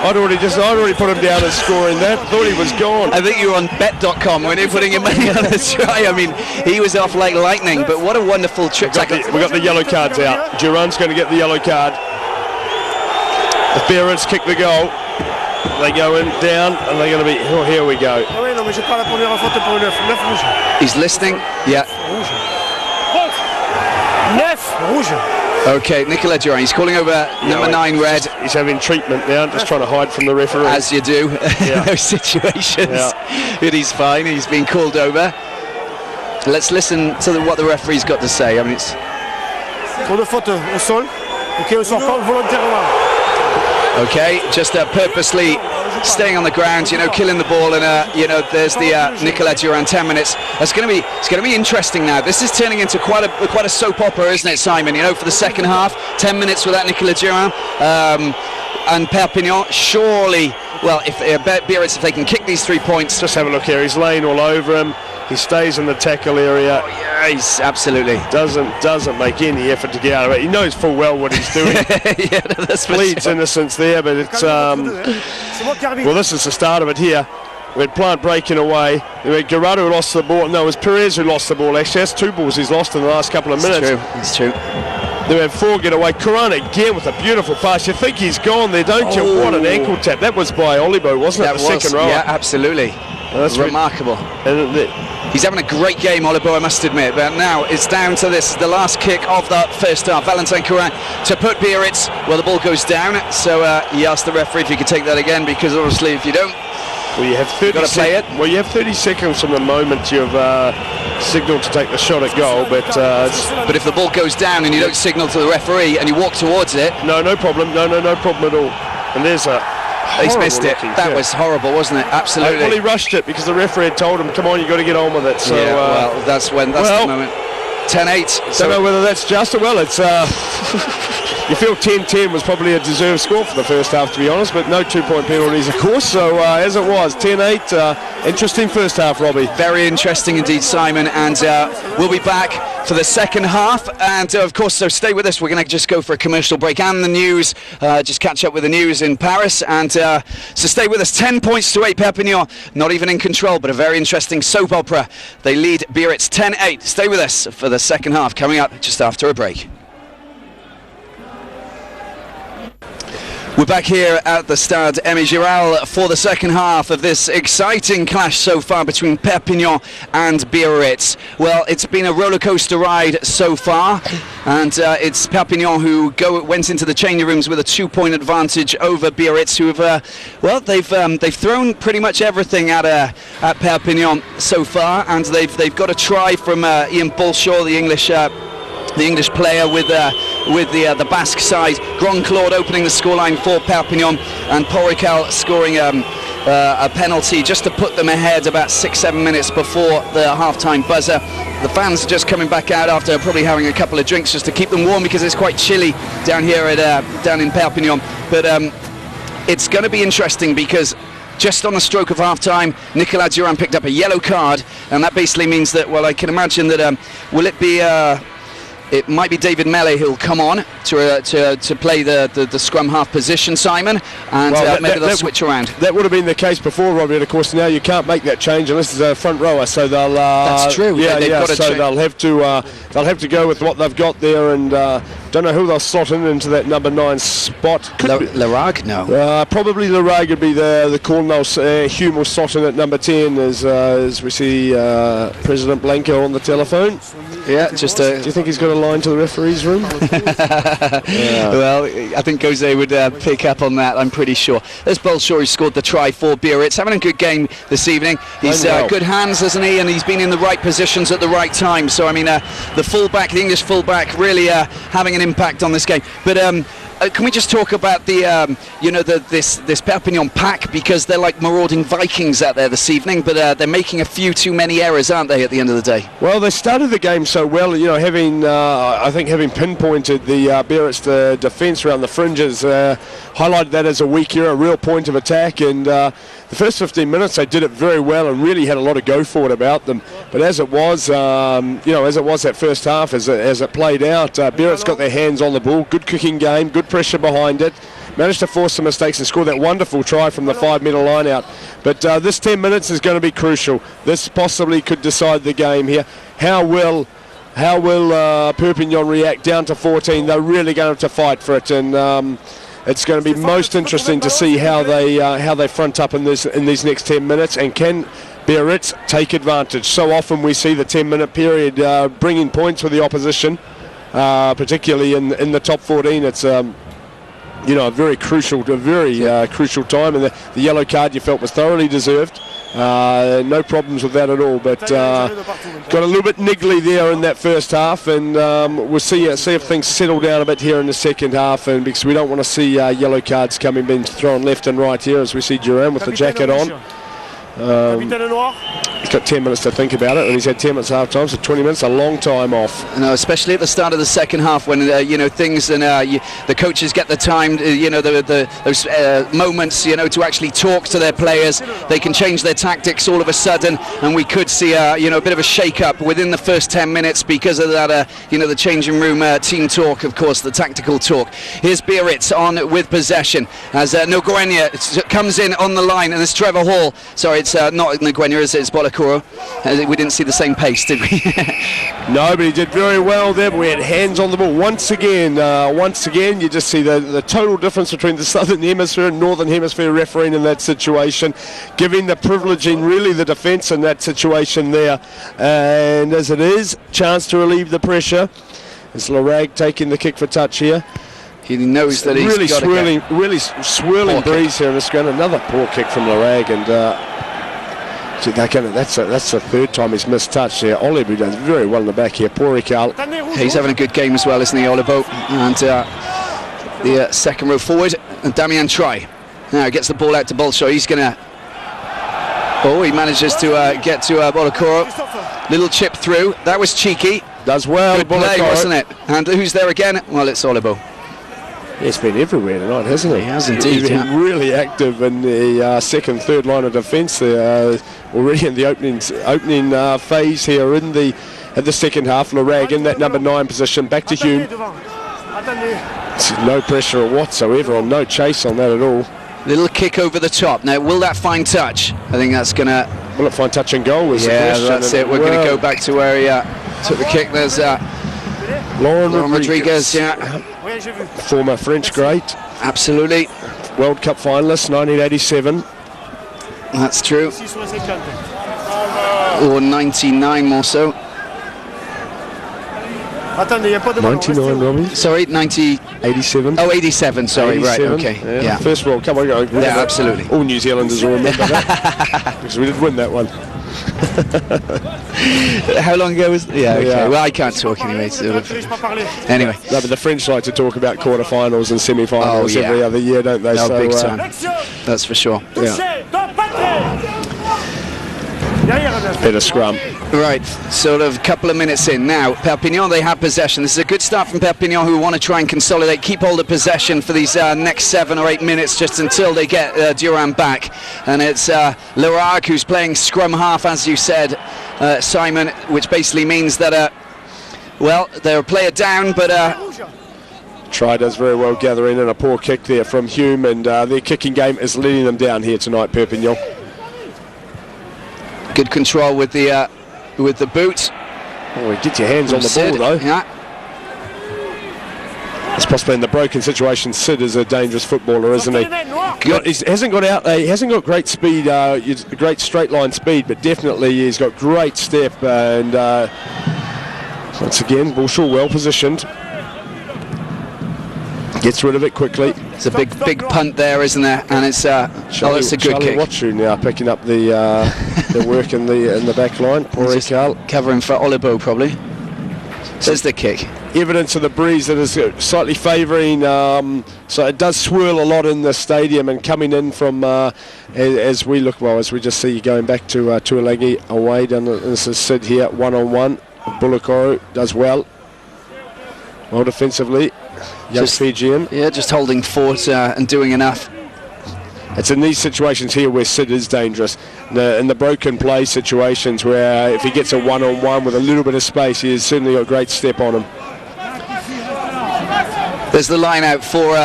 I'd already put him down as scoring that. Thought he was gone. I think you were on bet.com when you were putting your money on the try. I mean, he was off like lightning, but what a wonderful trick tackle. We got the yellow cards out. Duran's going to get the yellow card. The Biarritz kick the goal. They go in, down, and they're going to be... Oh, here we go. He's listening. Yeah. Okay, Nicolas Duran, he's calling over number 9 red. He's having treatment now, just trying to hide from the referee. As you do in those situations. But he's fine, he's been called over. Let's listen to what the referee's got to say. I mean, it's... Okay, just purposely staying on the ground, you know, killing the ball, and you know, there's the Nicolas Duran 10 minutes. It's going to be interesting now. This is turning into quite a soap opera, isn't it, Simon? You know, for the second half, 10 minutes without Nicolas Duran, and Perpignan surely. Well, if Biarritz, if they can kick these 3 points, just have a look here. He's laying all over him. He stays in the tackle area. Oh, yeah, he's absolutely doesn't make any effort to get out of it. He knows full well what he's doing. Yeah, that's Bleeds innocence there, but it's well, this is the start of it here. We had Plant breaking away. We had Guerrero who lost the ball. No, it was Perez who lost the ball. Actually, that's 2 balls he's lost in the last couple of minutes. It's true. They had 4 get away. Coran again with a beautiful pass. You think he's gone there, don't you? Oh. What an ankle tap. That was by Olibo, wasn't it? The second row. Yeah, absolutely. That's remarkable. He's having a great game, Olibo, I must admit. But now it's down to this, the last kick of the first half. Valentin Coran to put Biarritz. Well, the ball goes down. So he asked the referee if he could take that again, because obviously if you don't, well, you have 30 play it. Well, you have 30 seconds from the moment you've signalled to take the shot at goal, but if the ball goes down and you don't signal to the referee and you walk towards it, no problem, no problem at all. And there's a he's missed it. That was horrible, wasn't it? Absolutely. Well, he rushed it because the referee had told him, "Come on, you got to get on with it." So, yeah, well, that's the moment. 10-8. Don't know whether that's just or well. It's you feel 10-10 was probably a deserved score for the first half, to be honest, but no 2-point penalties, of course. So as it was, 10-8. Interesting first half, Robbie. Very interesting indeed, Simon. And we'll be back for the second half. And of course, so stay with us. We're going to just go for a commercial break and the news. Just catch up with the news in Paris. And so stay with us. 10 points to 8. Perpignan, not even in control, but a very interesting soap opera. They lead Biarritz 10-8. Stay with us for the second half coming up just after a break. We're back here at the Stade Aimé Giral for the second half of this exciting clash so far between Perpignan and Biarritz. Well, it's been a roller coaster ride so far, and it's Perpignan who went into the changing rooms with a 2-point advantage over Biarritz, who have they've thrown pretty much everything at Perpignan so far, and they've got a try from Ian Bolshaw, the English player with the Basque side. Grand Claude opening the scoreline for Perpignan, and Porical scoring a penalty just to put them ahead about 6-7 minutes before the half-time buzzer. The fans are just coming back out after probably having a couple of drinks just to keep them warm, because it's quite chilly down here down in Perpignan. But it's going to be interesting, because just on the stroke of half-time, Nicolas Duran picked up a yellow card, and that basically means that, well, I can imagine that will it be it might be David Mele who'll come on to play the scrum half position, Simon, and maybe they'll switch around. That would have been the case before, Robbie, and of course now you can't make that change unless there's a front rower, so they'll that's true. So they'll have to go with what they've got there, and don't know who they'll slot into that number 9 spot. Larag? No. Probably Larag would be the call now. Hume will slot in at number 10 as we see President Blanco on the telephone. Yeah, just do you think he's got a line to the referee's room? Well, I think Jose would pick up on that, I'm pretty sure. There's Bolshaw, who scored the try for Biarritz, having a good game this evening. He's good hands, hasn't he? And he's been in the right positions at the right time. So, I mean, the English fullback, really having an impact on this game. But can we just talk about the, this Perpignan pack, because they're like marauding Vikings out there this evening, but they're making a few too many errors, aren't they, at the end of the day? Well, they started the game so well, I think having pinpointed the Biarritz defence around the fringes, highlighted that as a weak area, a real point of attack, and the first 15 minutes they did it very well and really had a lot of go for it about them. But as it was, that first half, as it played out, Biarritz got their hands on the ball, good kicking game, good pressure behind it, managed to force some mistakes and score that wonderful try from the 5-metre line out. But this 10 minutes is going to be crucial. This possibly could decide the game here. How will Perpignan react down to 14? They're really going to have to fight for it, and it's going to be most interesting to see how they front up in these next 10 minutes, and can Biarritz take advantage. So often we see the 10-minute period bringing points for the opposition, particularly in the top 14. It's a very crucial time, and the yellow card you felt was thoroughly deserved. No problems with that at all, but got a little bit niggly there in that first half, and we'll see if things settle down a bit here in the second half, and because we don't want to see yellow cards being thrown left and right here, as we see Duran with the jacket on. He's got 10 minutes to think about it, and he's had 10 minutes half time, so 20 minutes, a long time off. No, especially at the start of the second half, when things and the coaches get the time, those moments, to actually talk to their players. They can change their tactics all of a sudden, and we could see a bit of a shake-up within the first 10 minutes because of that. The changing room team talk, of course, the tactical talk. Here's Biarritz on with possession as Nguenia comes in on the line, and it's Trevor Hall. Sorry, it's not Nguenia, it's Bolakoro. We didn't see the same pace, did we? No, but he did very well there. But we had hands on the ball once again. You just see the total difference between the Southern Hemisphere and Northern Hemisphere refereeing in that situation, giving the privileging really the defence in that situation there. And as it is, chance to relieve the pressure. It's Larag taking the kick for touch here. He knows that he's really got swirling breeze here in this ground. Another poor kick from Larag, and that's the third time he's missed touch here. Olibu does very well in the back here. Poor Ricard. He's having a good game as well, isn't he, Olibo? And the second row forward, and Damian Try now gets the ball out to Bolshaw. He's gonna. He manages to get to Bolakoro. Little chip through. That was cheeky. Does well. Good play, wasn't it? And who's there again? Well, it's Olibo. He's been everywhere tonight, hasn't he? He has indeed. He's been really active in the second, third line of defence there, already in the opening phase here at the second half. Larag in that number 9 position, back to Hume. No pressure whatsoever, on no chase on that at all. Little kick over the top. Now, will that find touch? I think that's going to... Will it find touch and goal? Yeah, that's it. We're going to go back to where he took the kick. There's Lauren Rodriguez, yeah. Former French great. Absolutely. World Cup finalist, 1987. That's true. Or 99 more so. 99, Robbie. Sorry, 87. Oh, 87, sorry, 87. Right, okay. Yeah. First World Cup. Yeah, absolutely. All New Zealanders will remember that. Because we did win that one. How long ago was... Yeah, okay. Yeah. Well, I can't talk anyway. Anyway. No, but the French like to talk about quarterfinals and semi-finals every other year, don't they? No, big time. That's for sure. Yeah. Better scrum. Right, sort of couple of minutes in now. Perpignan, they have possession. This is a good start from Perpignan, who want to try and consolidate, keep hold of possession for these next 7 or 8 minutes, just until they get Duran back. And it's Larag who's playing scrum half, as you said, Simon, which basically means that, they're a player down, but... Try does very well gathering in a poor kick there from Hume, and their kicking game is leading them down here tonight, Perpignan. Good control with the boot. Oh, get your hands on the ball though. Yeah. It's possibly in the broken situation. Sid is a dangerous footballer, isn't he? He hasn't got great speed, great straight line speed, but definitely he's got great step. And once again, Bolshaw well positioned. Gets rid of it quickly. It's a big punt there, isn't there? And it's it's a good kick. Watchu now picking up the work in the back line. Poor Carl covering for Olibo probably. There's the kick. Evidence of the breeze that is slightly favouring, so it does swirl a lot in the stadium, and coming in from as we just see going back to Tuolagi away down this is Sid here, one-on-one. Bulakoro does well defensively. Young Fijian. Yeah, just holding fort and doing enough. It's in these situations here where Sid is dangerous. In the broken play situations where if he gets a one-on-one with a little bit of space, he has certainly got a great step on him. There's the line out for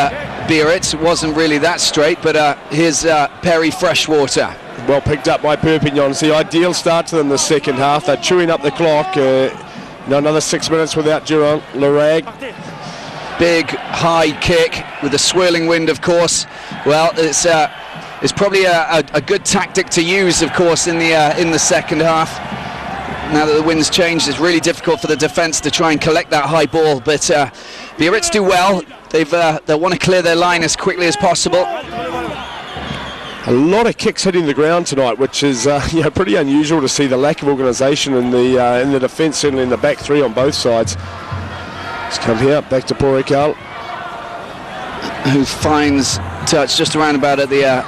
Biarritz. It wasn't really that straight, but here's Perry Freshwater. Well picked up by Perpignan. It's the ideal start to them in the second half. They're chewing up the clock. Another 6 minutes without Durant. Larag. Big high kick with a swirling wind, of course. Well, it's probably a good tactic to use, of course, in the second half. Now that the wind's changed, it's really difficult for the defence to try and collect that high ball. But Biarritz do well. They want to clear their line as quickly as possible. A lot of kicks hitting the ground tonight, which is pretty unusual to see. The lack of organisation in the defence, certainly in the back three on both sides. Let's come here, back to Porikal, who finds touch just around about at the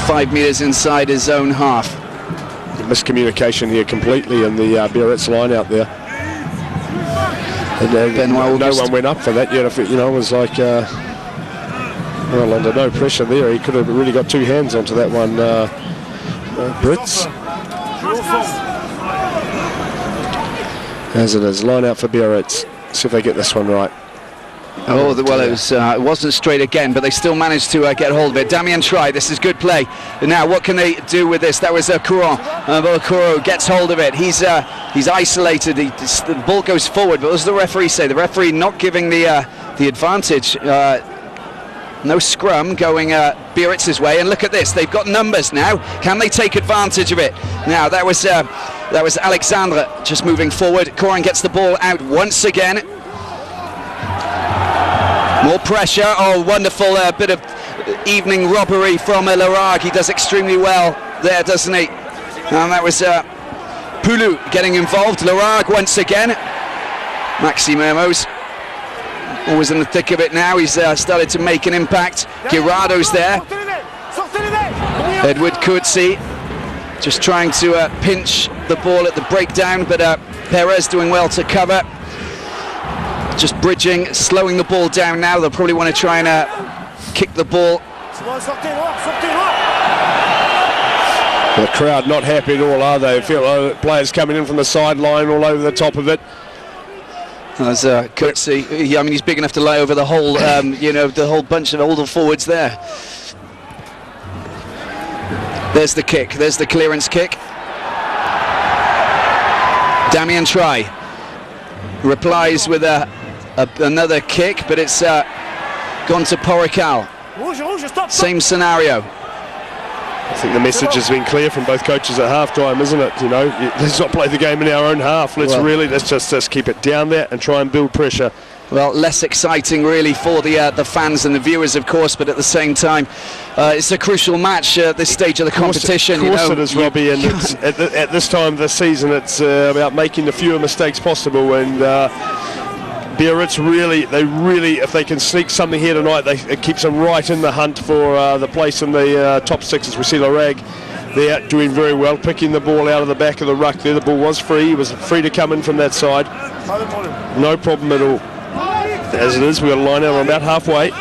5 metres inside his own half. Miscommunication here completely in the Biarritz line out there. And, no one went up for that yet. If it, it was like well, under no pressure there. He could have really got two hands onto that one. Brits. As it is, line out for Biarritz. See if they get this one right. Oh, well, it wasn't straight again, but they still managed to get hold of it. Damien Try, this is good play. Now, what can they do with this? That was Courant. Kuro gets hold of it. He's isolated. The ball goes forward, but what does the referee say? The referee not giving the advantage. No scrum going Biarritz's way, and look at this. They've got numbers now. Can they take advantage of it? Now, that was Alexandre just moving forward. Corin gets the ball out once again. More pressure. Oh, wonderful bit of evening robbery from Larag. He does extremely well there, doesn't he? And that was Pulu getting involved. Larag once again. Maxi Mermoz always in the thick of it now. He's started to make an impact. Girardo's there. Edward Coetzee just trying to pinch the ball at the breakdown, but Perez doing well to cover. Just bridging, slowing the ball down now. They'll probably want to try and kick the ball. The crowd not happy at all, are they? They feel players coming in from the sideline all over the top of it. As Coetzee, I mean, he's big enough to lie over the whole, the whole bunch of all the forwards there. There's the kick. There's the clearance kick. Damien Try replies with another kick, but it's gone to Porikal. Same scenario. I think the message has been clear from both coaches at half-time, isn't it? Let's not play the game in our own half. Let's just keep it down there and try and build pressure. Well, less exciting really for the fans and the viewers, of course, but at the same time, it's a crucial match at this stage of the competition. Of course it is, Robbie, and it's, at this time of the season, it's about making the fewer mistakes possible, and Biarritz really, if they can sneak something here tonight, it keeps them right in the hunt for the place in the top six. As we see Larag, they're doing very well, picking the ball out of the back of the ruck there. The ball was free. He was free to come in from that side. No problem at all. As it is, we've got a line out on about halfway.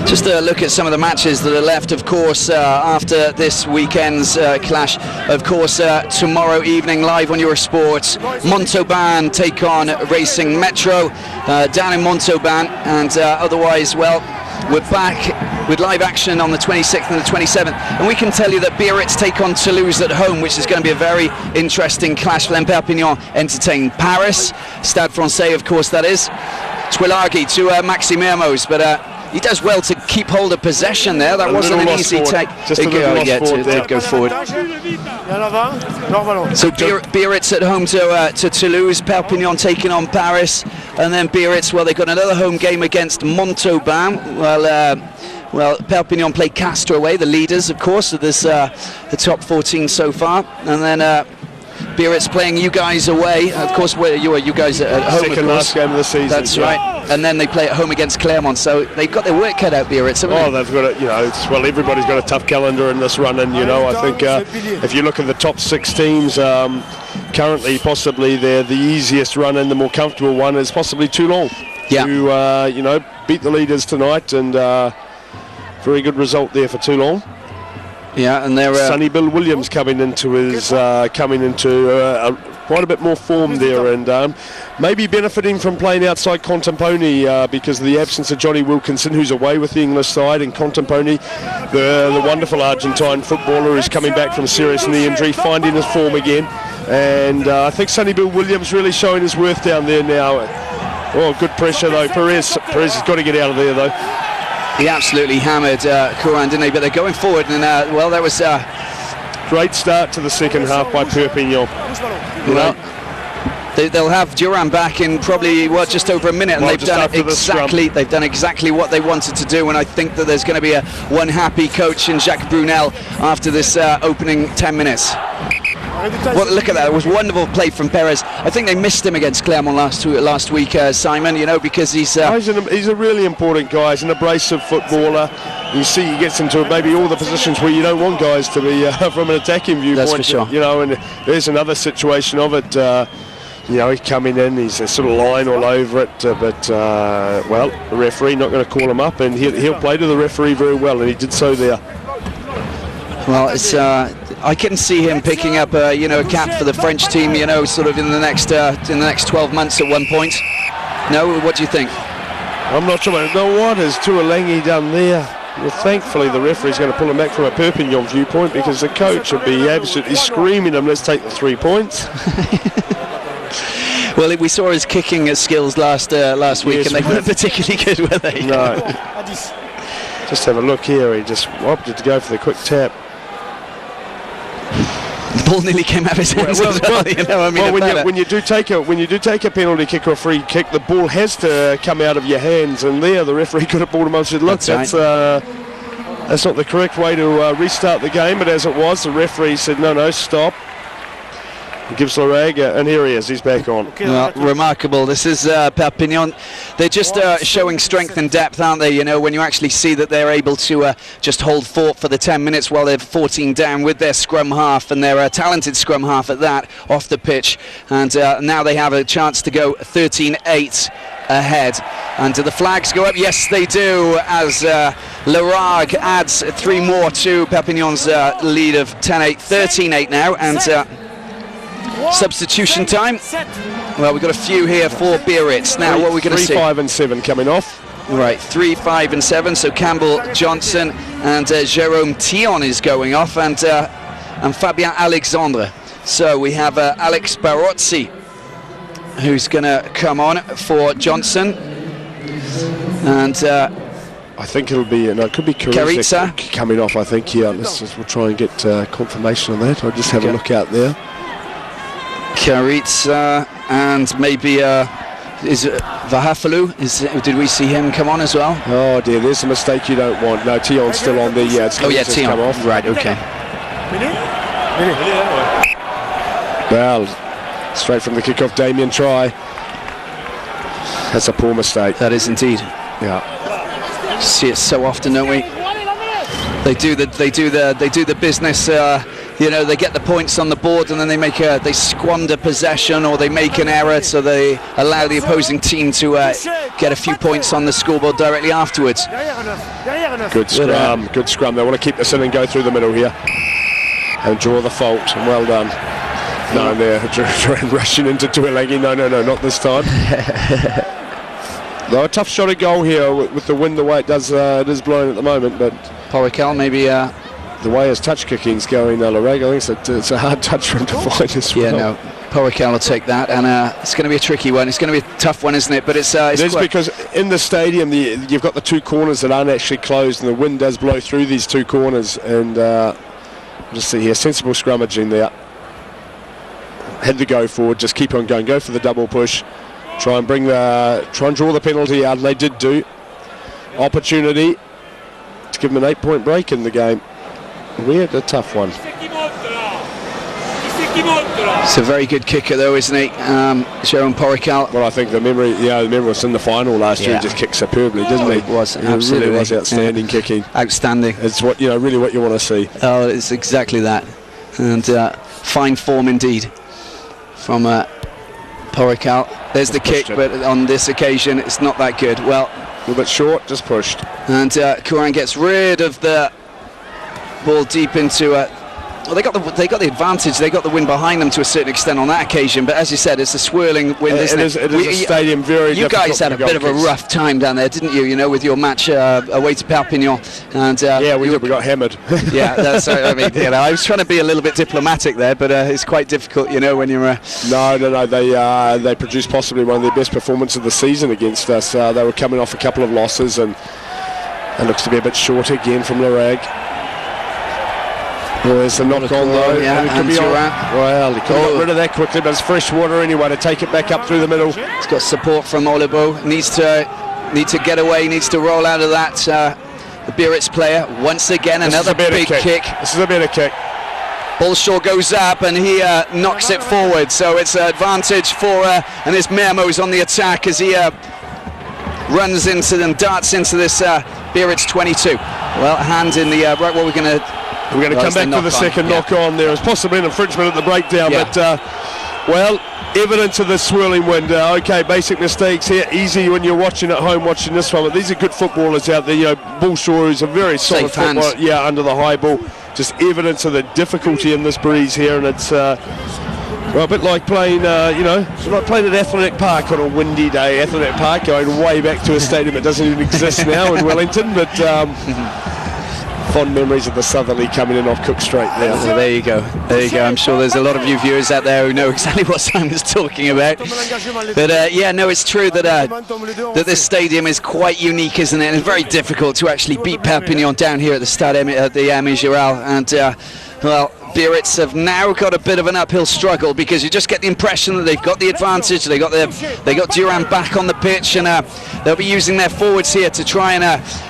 Just a look at some of the matches that are left, of course, after this weekend's clash. Of course, tomorrow evening, live on Eurosport, Montauban take on Racing Metro down in Montauban, and otherwise, well, we're back with live action on the 26th and the 27th, and we can tell you that Biarritz take on Toulouse at home, which is going to be a very interesting clash for them. Perpignan entertain Paris, Stade Francais, of course, that is. Tuilagi to Maxi Mermoz, but he does well to keep hold of possession there. That wasn't an easy take. Just a little loss forward there. Go forward. So Biarritz at home to Toulouse, Perpignan taking on Paris, and then Biarritz, well, they've got another home game against Montauban. Well, Perpignan play Castres away, the leaders, of course, of this the top 14 so far, and then Biarritz playing you guys away. Of course, where you guys at home. Second last game of the season. That's right. And then they play at home against Clermont. So they've got their work cut out, Biarritz, haven't they? They've got well, everybody's got a tough calendar in this run, and I think if you look at the top 6 teams, currently possibly they're the easiest run and the more comfortable one is possibly Toulon. Yeah. Who beat the leaders tonight, and very good result there for Toulon. Yeah, and they're Sonny Bill Williams coming into quite a bit more form there, and maybe benefiting from playing outside Contamponi because of the absence of Johnny Wilkinson, who's away with the English side, and Contamponi, the wonderful Argentine footballer who's coming back from a serious knee injury, finding his form again. And I think Sonny Bill Williams really showing his worth down there now. Oh, good pressure though. Perez has got to get out of there though. He absolutely hammered Couran, didn't he? But they're going forward, and well, that was great start to the second half by Perpignan. Well, they'll have Duran back in probably just over a minute, and they've done exactly what they wanted to do. And I think that there's going to be one happy coach in Jacques Brunel after this opening 10 minutes. Look at that! It was wonderful play from Perez. I think they missed him against Clermont last week, Simon. Because he's a really important guy. He's an abrasive footballer. You see, he gets into maybe all the positions where you don't want guys to be from an attacking viewpoint. That's for sure. And there's another situation of it. He's coming in. He's a sort of line all over it. But the referee not going to call him up, and he'll play to the referee very well, and he did so there. Well, it's. I can see him picking up, a cap for the French team, sort of in the next 12 months at one point. No, what do you think? I'm not sure. No, what has Tuolangi done there? Well, thankfully the referee's going to pull him back from a Perpignan viewpoint, because the coach would be absolutely screaming him, let's take the 3 points. Well, we saw his kicking skills last week, and they weren't particularly good, were they? No. Just have a look here. He just opted to go for the quick tap. The ball nearly came out of his hands as well. When you do take a penalty kick or a free kick, the ball has to come out of your hands, and there the referee could have brought him up and said, look, that's not the correct way to restart the game. But as it was, the referee said, no, stop. He gives Lorag, and here he is, he's back on. Well, remarkable. This is Perpignan. They're just showing strength and depth, aren't they? When you actually see that they're able to just hold fort for the 10 minutes while they're 14 down with their scrum half, and they're a talented scrum half at that, off the pitch. And now they have a chance to go 13-8 ahead. And do the flags go up? Yes, they do, as Lorag adds 3 more to Perpignan's lead of 10-8, 13-8 now. And substitution time. Well, we've got a few here for Biarritz. Now, what are we going to see? 3, 5 and 7 coming off. Right, 3, 5 and 7. So Campbell, Johnson and Jérôme Thion is going off, and Fabien Alexandre. So we have Alex Barozzi, who's going to come on for Johnson. And I think it'll be, it could be Caritza coming off, I think. Yeah, we'll try and get confirmation on that. I'll just have a look out there. Caritza, and maybe is Vahafalu? Did we see him come on as well? Oh dear, there's a mistake you don't want. No, Tion's still on there. Yeah, Tion. Come off. Right, okay. Well, straight from the kickoff, Damien try. That's a poor mistake. That is indeed. Yeah. See it so often, don't we? They do the business. They get the points on the board, and then they squander possession, or they make an error, so they allow the opposing team to get a few points on the scoreboard directly afterwards. Good scrum, good scrum. They want to keep this in and go through the middle here and draw the fault, and well done. No, they're rushing into Tuolangi. No, not this time. No, a tough shot at goal here with the wind the way it does. It is blowing at the moment, but Porrical maybe. The way his touch kicking's going, Lorag, I think it's a hard touch for him to find as well. Yeah, no, Porrical will take that, and it's going to be a tricky one. It's going to be a tough one, isn't it? But it's because in the stadium you've got the 2 corners that aren't actually closed, and the wind does blow through these 2 corners. And just see here, sensible scrummaging there. Had to go forward, just keep on going, go for the double push, try and draw the penalty out, and they did do. Opportunity to give them an 8-point break in the game. We had a tough one. It's a very good kicker, though, isn't he, Jerome Porical? Well, I think the memory was in the final last year. He just kicked superbly, didn't he? It was, absolutely. It really was outstanding kicking. Outstanding. It's what really what you want to see. Oh, it's exactly that. And fine form indeed from Porical. There's the kick, but on this occasion, it's not that good. Well, a little bit short, just pushed. And Couran gets rid of the ball deep into. Well, they got the advantage. They got the wind behind them to a certain extent on that occasion. But as you said, it's a swirling wind, isn't it? It is a stadium very. You guys had a bit of a rough time down there, didn't you? You know, with your match away to Perpignan. And yeah, we did. We got hammered. Yeah, that's. I mean, you know, I was trying to be a little bit diplomatic there, but it's quite difficult, you know, when you're. No. They produced possibly one of their best performances of the season against us. They were coming off a couple of losses, and it looks to be a bit short again from Larag. Well, there's the knock on though. Yeah, and well, he could have got rid of that quickly, but it's fresh water anyway to take it back up through the middle. He's got support from Olibo. Needs to get away. Needs to roll out of that. The Biarritz player once again. Another big kick. This is a better kick. Bullshaw goes up and he knocks it forward. So it's an advantage for and there's Mermoz on the attack as he runs into and darts into this Biarritz 22. Well, hand in the right. What we're going to. We're going to come back to the second knock on. There was possibly an infringement at the breakdown, but well, evidence of the swirling wind. Okay, basic mistakes here, easy when you're watching at home, watching this one. But these are good footballers out there. You know, Bullshaw is a very solid footballer. Yeah, under the high ball. Just evidence of the difficulty in this breeze here, and it's well, a bit like playing, it's like playing at Athletic Park on a windy day. Athletic Park, going way back to a stadium that doesn't even exist now in Wellington, but. Fond memories of the Southerly coming in off Cook Strait there. Well, there you go. There you go. I'm sure there's a lot of you viewers out there who know exactly what Simon's talking about. But yeah, no, it's true that that this stadium is quite unique, isn't it? And it's very difficult to actually beat Perpignan down here at the Stade at the Aimé Giral. And well, Biarritz have now got a bit of an uphill struggle because you just get the impression that they've got the advantage. They got Durand back on the pitch, and they'll be using their forwards here to try and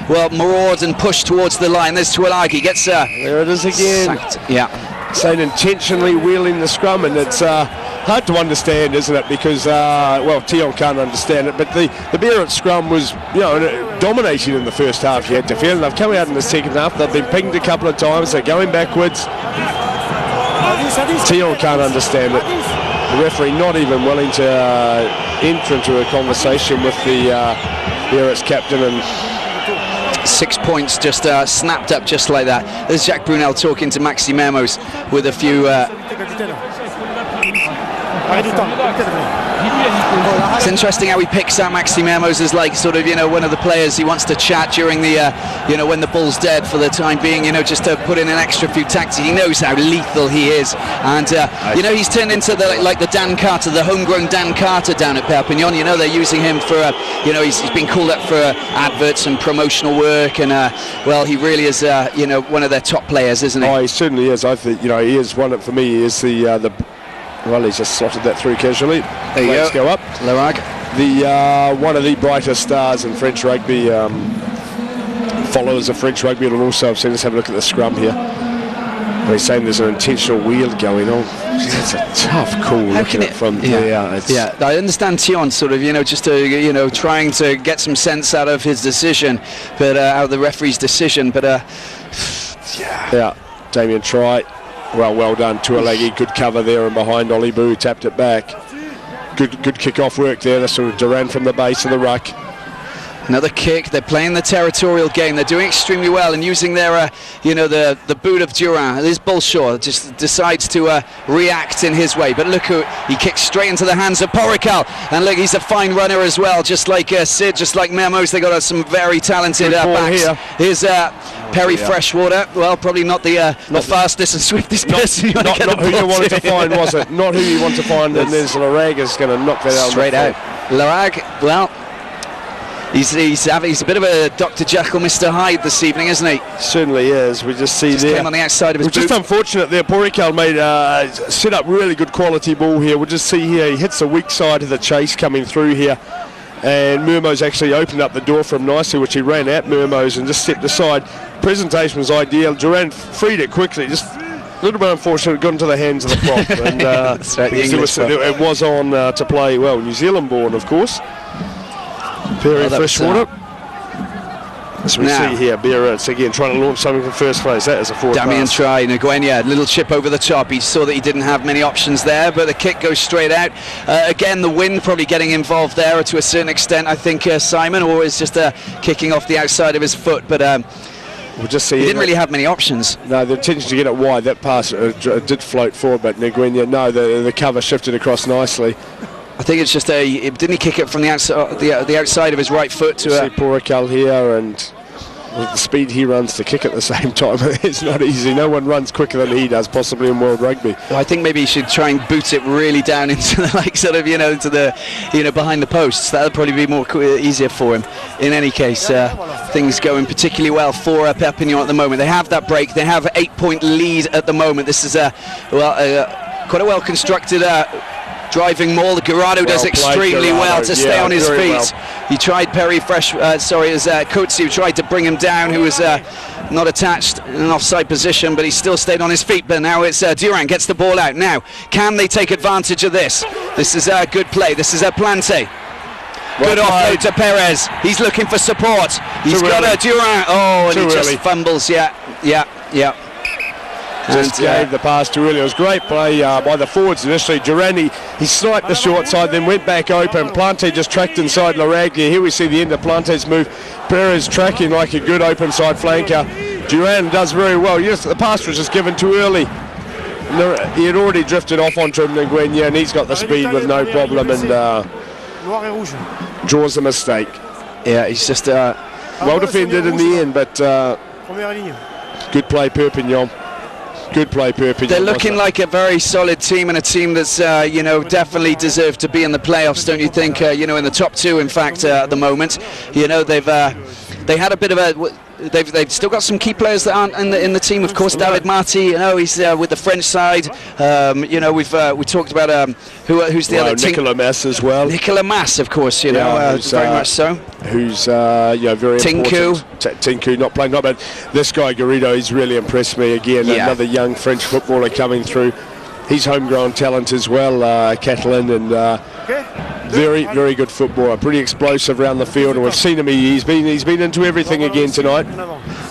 well, maraud and push towards the line. There's Tuilagi gets there it is again. Sacked. Yeah, Saint intentionally wheeling the scrum, and it's hard to understand, isn't it? Because well, Tion can't understand it, but the Biarritz scrum was dominating in the first half. You had to feel they've come out in the second half. They've been pinged a couple of times. They're going backwards. Tion can't understand it. The referee not even willing to enter into a conversation with the Biarritz captain. And 6 points just snapped up just like that. There's Jacques Brunel talking to Maxi Mermoz with a few. It's interesting how he picks out Maxi Mermoz as like sort of one of the players he wants to chat during the when the ball's dead for the time being, just to put in an extra few tactics. He knows how lethal he is, and he's turned into the Dan Carter, the homegrown Dan Carter down at Perpignan. They're using him for he's been called up for adverts and promotional work, and well, he really is one of their top players, isn't he? Oh, he certainly is. I think he is one for me. He is the well, he's just slotted that through casually. There you go up. Larag. The one of the brightest stars in French rugby. Followers of French rugby will also have seen us have a look at the scrum here. They're saying there's an intentional wheel going on. It's a tough call looking at it from there. Yeah, I understand Tion sort of, just to, trying to get some sense out of his decision, but out of the referee's decision. But yeah, Damien Try. Well done. Tuilagi, good cover there, and behind Olibu, tapped it back. Good kick-off work there. That's sort of Durand from the base of the ruck. Another kick. They're playing the territorial game. They're doing extremely well and using their, the boot of Durand. This Bullshaw just decides to react in his way. But look, he kicks straight into the hands of Porical. And look, he's a fine runner as well, just like Sid, just like Mermoz. They got some very talented backs. Here. Here's Perry Freshwater. Well, probably not the fastest and swiftest person you want to get not who you wanted to find, was it? Not who you want to find. And there's Larag is going to knock that out. Straight out. Larag, well, He's a bit of a Dr. Jekyll, Mr. Hyde this evening, isn't he? Certainly is. We just see there. Came on the outside of his boot. Just unfortunate there. Porical made set up really good quality ball here. We'll just see here. He hits the weak side of the chase coming through here. And Mermoz actually opened up the door for him nicely, which he ran at Mermoz and just stepped aside. Presentation was ideal. Durand freed it quickly. Just little bit unfortunate, it got into the hands of the prop. And, That's right, it was on to play, well, New Zealand born, of course. Perry Freshwater. As we see here, Biarritz again trying to launch something from first place. That is a forward Damien pass. try, Nguyen, little chip over the top. He saw that he didn't have many options there, but the kick goes straight out. Again, the wind probably getting involved there to a certain extent, I think, Simon, or is just kicking off the outside of his foot, but we'll just see. He didn't really have many options. No, the intention to get it wide, that pass did float forward, but Nguyen, no, the cover shifted across nicely. I think it's just didn't he kick it from the outside of his right foot to see Porrical here, and with the speed he runs to kick at the same time, it's not easy. No one runs quicker than he does, possibly in World Rugby. Well, I think maybe he should try and boot it really down into the into the behind the posts. That would probably be more easier for him. In any case, things going particularly well for Perpignan at the moment. They have that break. They have 8-point lead at the moment. This is quite a well constructed driving maul. Guirado does extremely well to stay on his feet. Well. He tried Coetzee, who tried to bring him down, who was not attached in an offside position, but he still stayed on his feet. But now it's Durand gets the ball out. Now, can they take advantage of this? This is a good play. This is a Plante. Good offload to Perez. He's looking for support. He's got a Durand. Oh, and he just fumbles. Yeah. Just gave the pass too early. It was great play by the forwards initially. Durand, he sniped the short side, then went back open. Plante just tracked inside Laraglia. Here we see the end of Plante's move. Perez tracking like a good open side flanker. Durand does very well. Yes, the pass was just given too early. He had already drifted off onto Nguyen, and he's got the speed with no problem, and draws the mistake. Yeah, he's just well defended in the end, but good play, Perpignan. Good play, Perpignan. They're looking like a very solid team, and a team that's definitely deserved to be in the playoffs, don't you think? In the top two, in fact, at the moment. They had a bit of a. They've still got some key players that aren't in the team. Of course, David Marty. He's with the French side. We talked about who's the other. Nicolas Mass as well. Nicolas Mass, of course. Very much so. Who's very Tinku. important. Tinku not playing, but this guy Garrido, he's really impressed me again. Yeah. Another young French footballer coming through. He's homegrown talent as well, Catalan, and very, very good footballer. Pretty explosive around the field, and we've seen him. He's been into everything again tonight.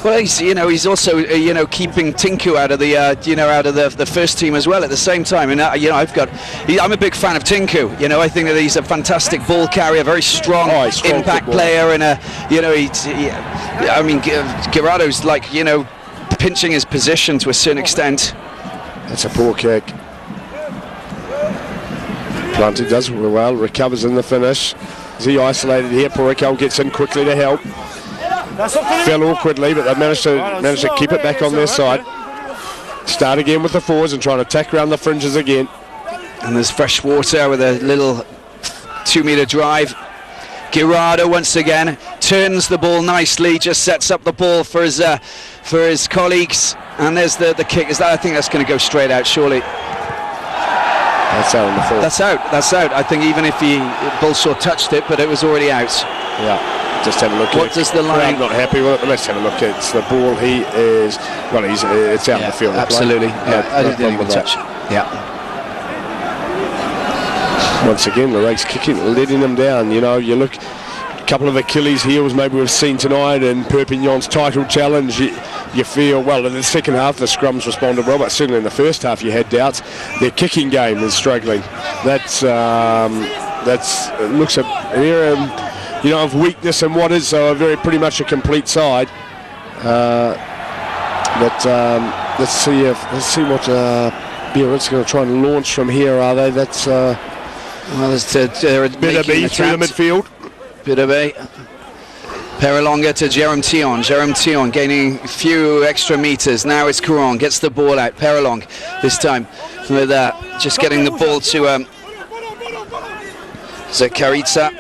Well, he's also keeping Tinku out of the first team as well at the same time. And I'm a big fan of Tinku. I think that he's a fantastic ball carrier, very strong impact player, and Guirado's pinching his position to a certain extent. That's a poor kick. Plante does well, recovers in the finish. Is he isolated here? Porrical gets in quickly to help. Fell awkwardly, but they managed to keep it back on their side. Start again with the forwards and try to attack around the fringes again. And there's Freshwater with a little 2-meter drive. Guirado once again turns the ball nicely, just sets up the ball for his colleagues. And there's the kick. I think that's going to go straight out, surely. That's out on the full. That's out. I think even if Bulshaw touched it, but it was already out. Yeah. Just have a look. What does the line? I'm not happy with it, but let's have a look. It's the ball. It's out in the field. Absolutely. I didn't even touch. Yeah. Once again, Laraig's kicking, letting them down. You look. A couple of Achilles heels maybe we've seen tonight in Perpignan's title challenge. You feel, well, in the second half the scrums responded well, but certainly in the first half you had doubts. Their kicking game is struggling. That's looks an area of weakness in what is pretty much a complete side. Let's see what Biarritz going to try and launch from here. Are they? That's they're Bidderby through the midfield. Bidderby. Perelonga to Jerome Tion gaining a few extra meters. Now it's Couron, gets the ball out. Perelong this time with just getting the ball to Zakarica.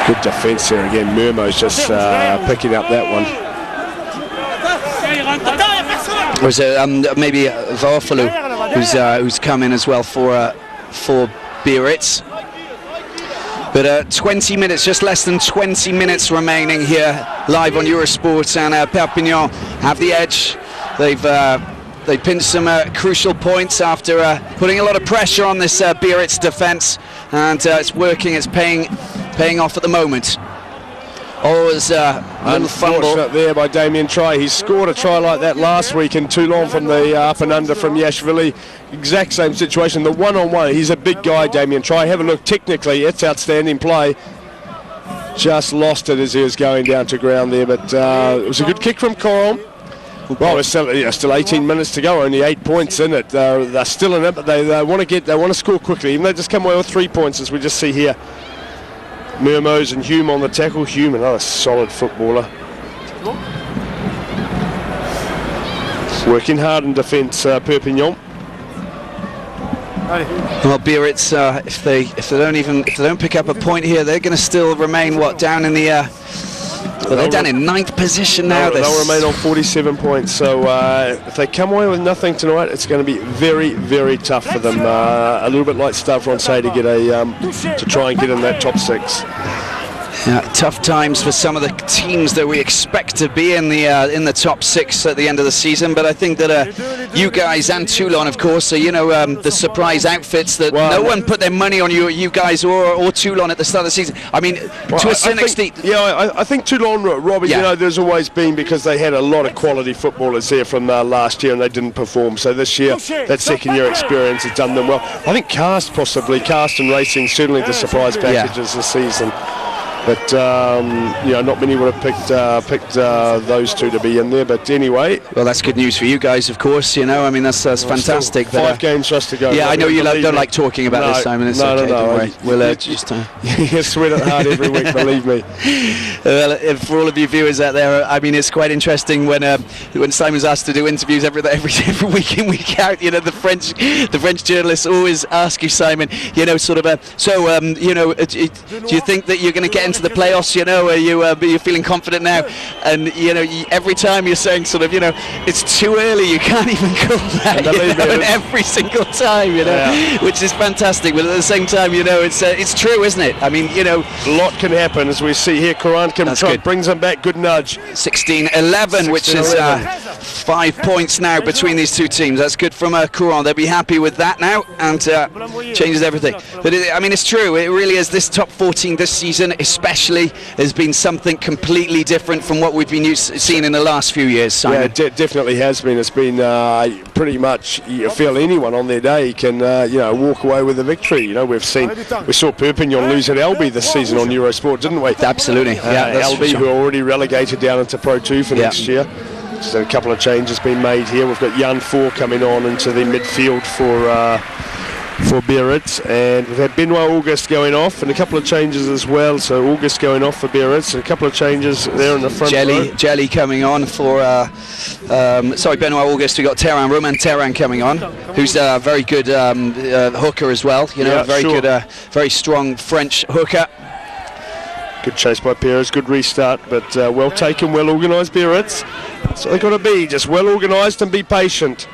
Good defence there again. Murmo's just picking up that one. Was it maybe Vaofalu who's come in as well for Biarritz? But 20 minutes, just less than 20 minutes remaining here live on Eurosport, and Perpignan have the edge They pinched some crucial points after putting a lot of pressure on this Biarritz defence, and it's working. It's paying off at the moment. Always a little fumble Unfortunate there by Damien Try. He scored a try like that last week in Toulon from the up and under from Yashvili. Exact same situation. The one-on-one. He's a big guy, Damien Try. Have a look. Technically, it's outstanding play. Just lost it as he was going down to ground there, but it was a good kick from Coron. Well, it's still 18 minutes to go. Only 8 points in it. They're still in it, but they want to score quickly. Even though they just come away with 3 points, as we just see here. Mermoz and Hume on the tackle. Hume, another solid footballer. Working hard in defence, Perpignan. Well, Biarritz, if they don't pick up a point here, they're going to still remain down in the. Well, they're down in 9th position now. They'll remain on 47 points. So if they come away with nothing tonight, it's going to be very, very tough for them. A little bit like Stade Francais to get to try and get in that top 6. Yeah, tough times for some of the teams that we expect to be in the top 6 at the end of the season. But I think that you guys and Toulon, of course, are the surprise outfits that no one put their money on you guys or Toulon at the start of the season. I mean, to a certain extent. Yeah, I think Toulon, Robbie, there's always been, because they had a lot of quality footballers there from last year and they didn't perform. So this year, that second-year experience has done them well. I think Cast and Racing, certainly the surprise packages this season. But not many would have picked those two to be in there. But anyway, well, that's good news for you guys, of course. I mean, that's fantastic. 5 games for us to go. Yeah, I know you don't like talking about this, Simon. It's okay, don't worry. We'll just you sweat it hard every week, believe me. Well, for all of you viewers out there, I mean, it's quite interesting when Simon's asked to do interviews every week in, week out. The French journalists always ask you, Simon. Do you think that you're going to get into the playoffs? Are you feeling confident now? And every time you're saying it's too early, you can't even call that. And every single time, which is fantastic. But at the same time, it's true, isn't it? I mean, a lot can happen, as we see here. Coran brings them back. Good nudge. 16-11, which is 5 points now between these two teams. That's good from Coran. They'll be happy with that now, and changes everything. But it's true. It really is. This top 14 this season, especially, has been something completely different from what we've been seeing in the last few years, Simon. Yeah, it definitely has been. It's been pretty much, you feel anyone on their day can walk away with a victory. We saw Perpignan lose at Albi this season on Eurosport, didn't we? Absolutely. Albi, who are already relegated down into Pro 2 for next year. So a couple of changes been made here. We've got Jan Four coming on into the midfield for Biarritz, and we've had Benoit Auguste going off, and a couple of changes as well. So Auguste going off for Biarritz, and a couple of changes there in the front row. Jelly coming on for Benoit Auguste. We got Romain Terran coming on, who's a very good hooker as well. Good, very strong French hooker. Good chase by Perez, good restart, but well taken, well organised Biarritz. So they've got to be just well organised and be patient.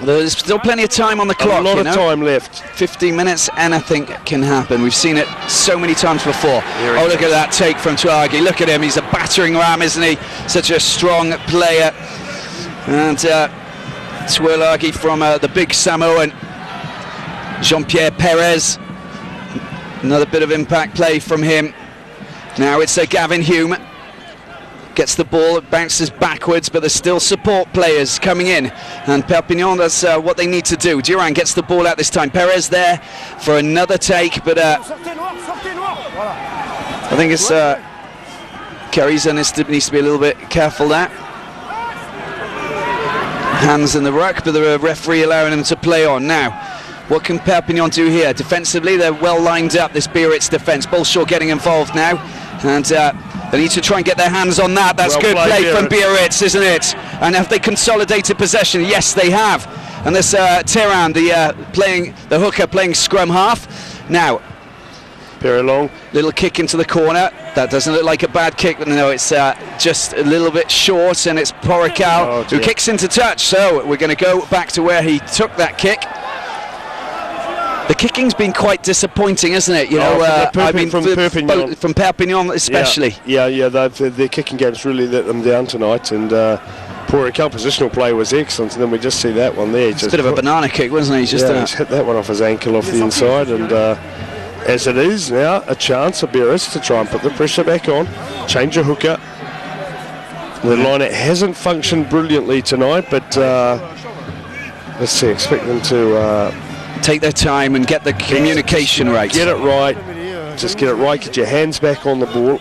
There's still plenty of time on the clock. A lot of time left. 15 minutes, anything can happen. We've seen it so many times before. Oh, look at that take from Tuagi. Look at him. He's a battering ram, isn't he? Such a strong player. And Tuagi from the big Samoan, Jean-Pierre Perez. Another bit of impact play from him. Now it's Gavin Hume. Gets the ball, it bounces backwards, but there's still support players coming in. And Perpignan, that's what they need to do. Durand gets the ball out this time. Perez there for another take, but I think it's Cariza needs to be a little bit careful there. Hands in the ruck, but the referee allowing him to play on. Now, what can Perpignan do here? Defensively, they're well lined up, this Biarritz defence. Bolshaw getting involved now, and they need to try and get their hands on that. That's good play from Biarritz, isn't it? And have they consolidated possession? Yes, they have. And there's Terran, the hooker, playing scrum half. Now, Perelong. Little kick into the corner. That doesn't look like a bad kick, but no, it's just a little bit short, and it's Porrical who kicks into touch. So we're going to go back to where he took that kick. The kicking's been quite disappointing, isn't it? From Perpignan especially. Yeah. Their kicking game's really let them down tonight, and Poor positional play was excellent, and then we just see that one there. It's a bit of a banana kick, wasn't he? He's just hit that one off his ankle off the inside, and as it is now, a chance for Biarritz to try and put the pressure back on, change a hooker. The line hasn't functioned brilliantly tonight, but let's see, expect them to take their time and get the communication right. Get it right, just get it right, get your hands back on the ball.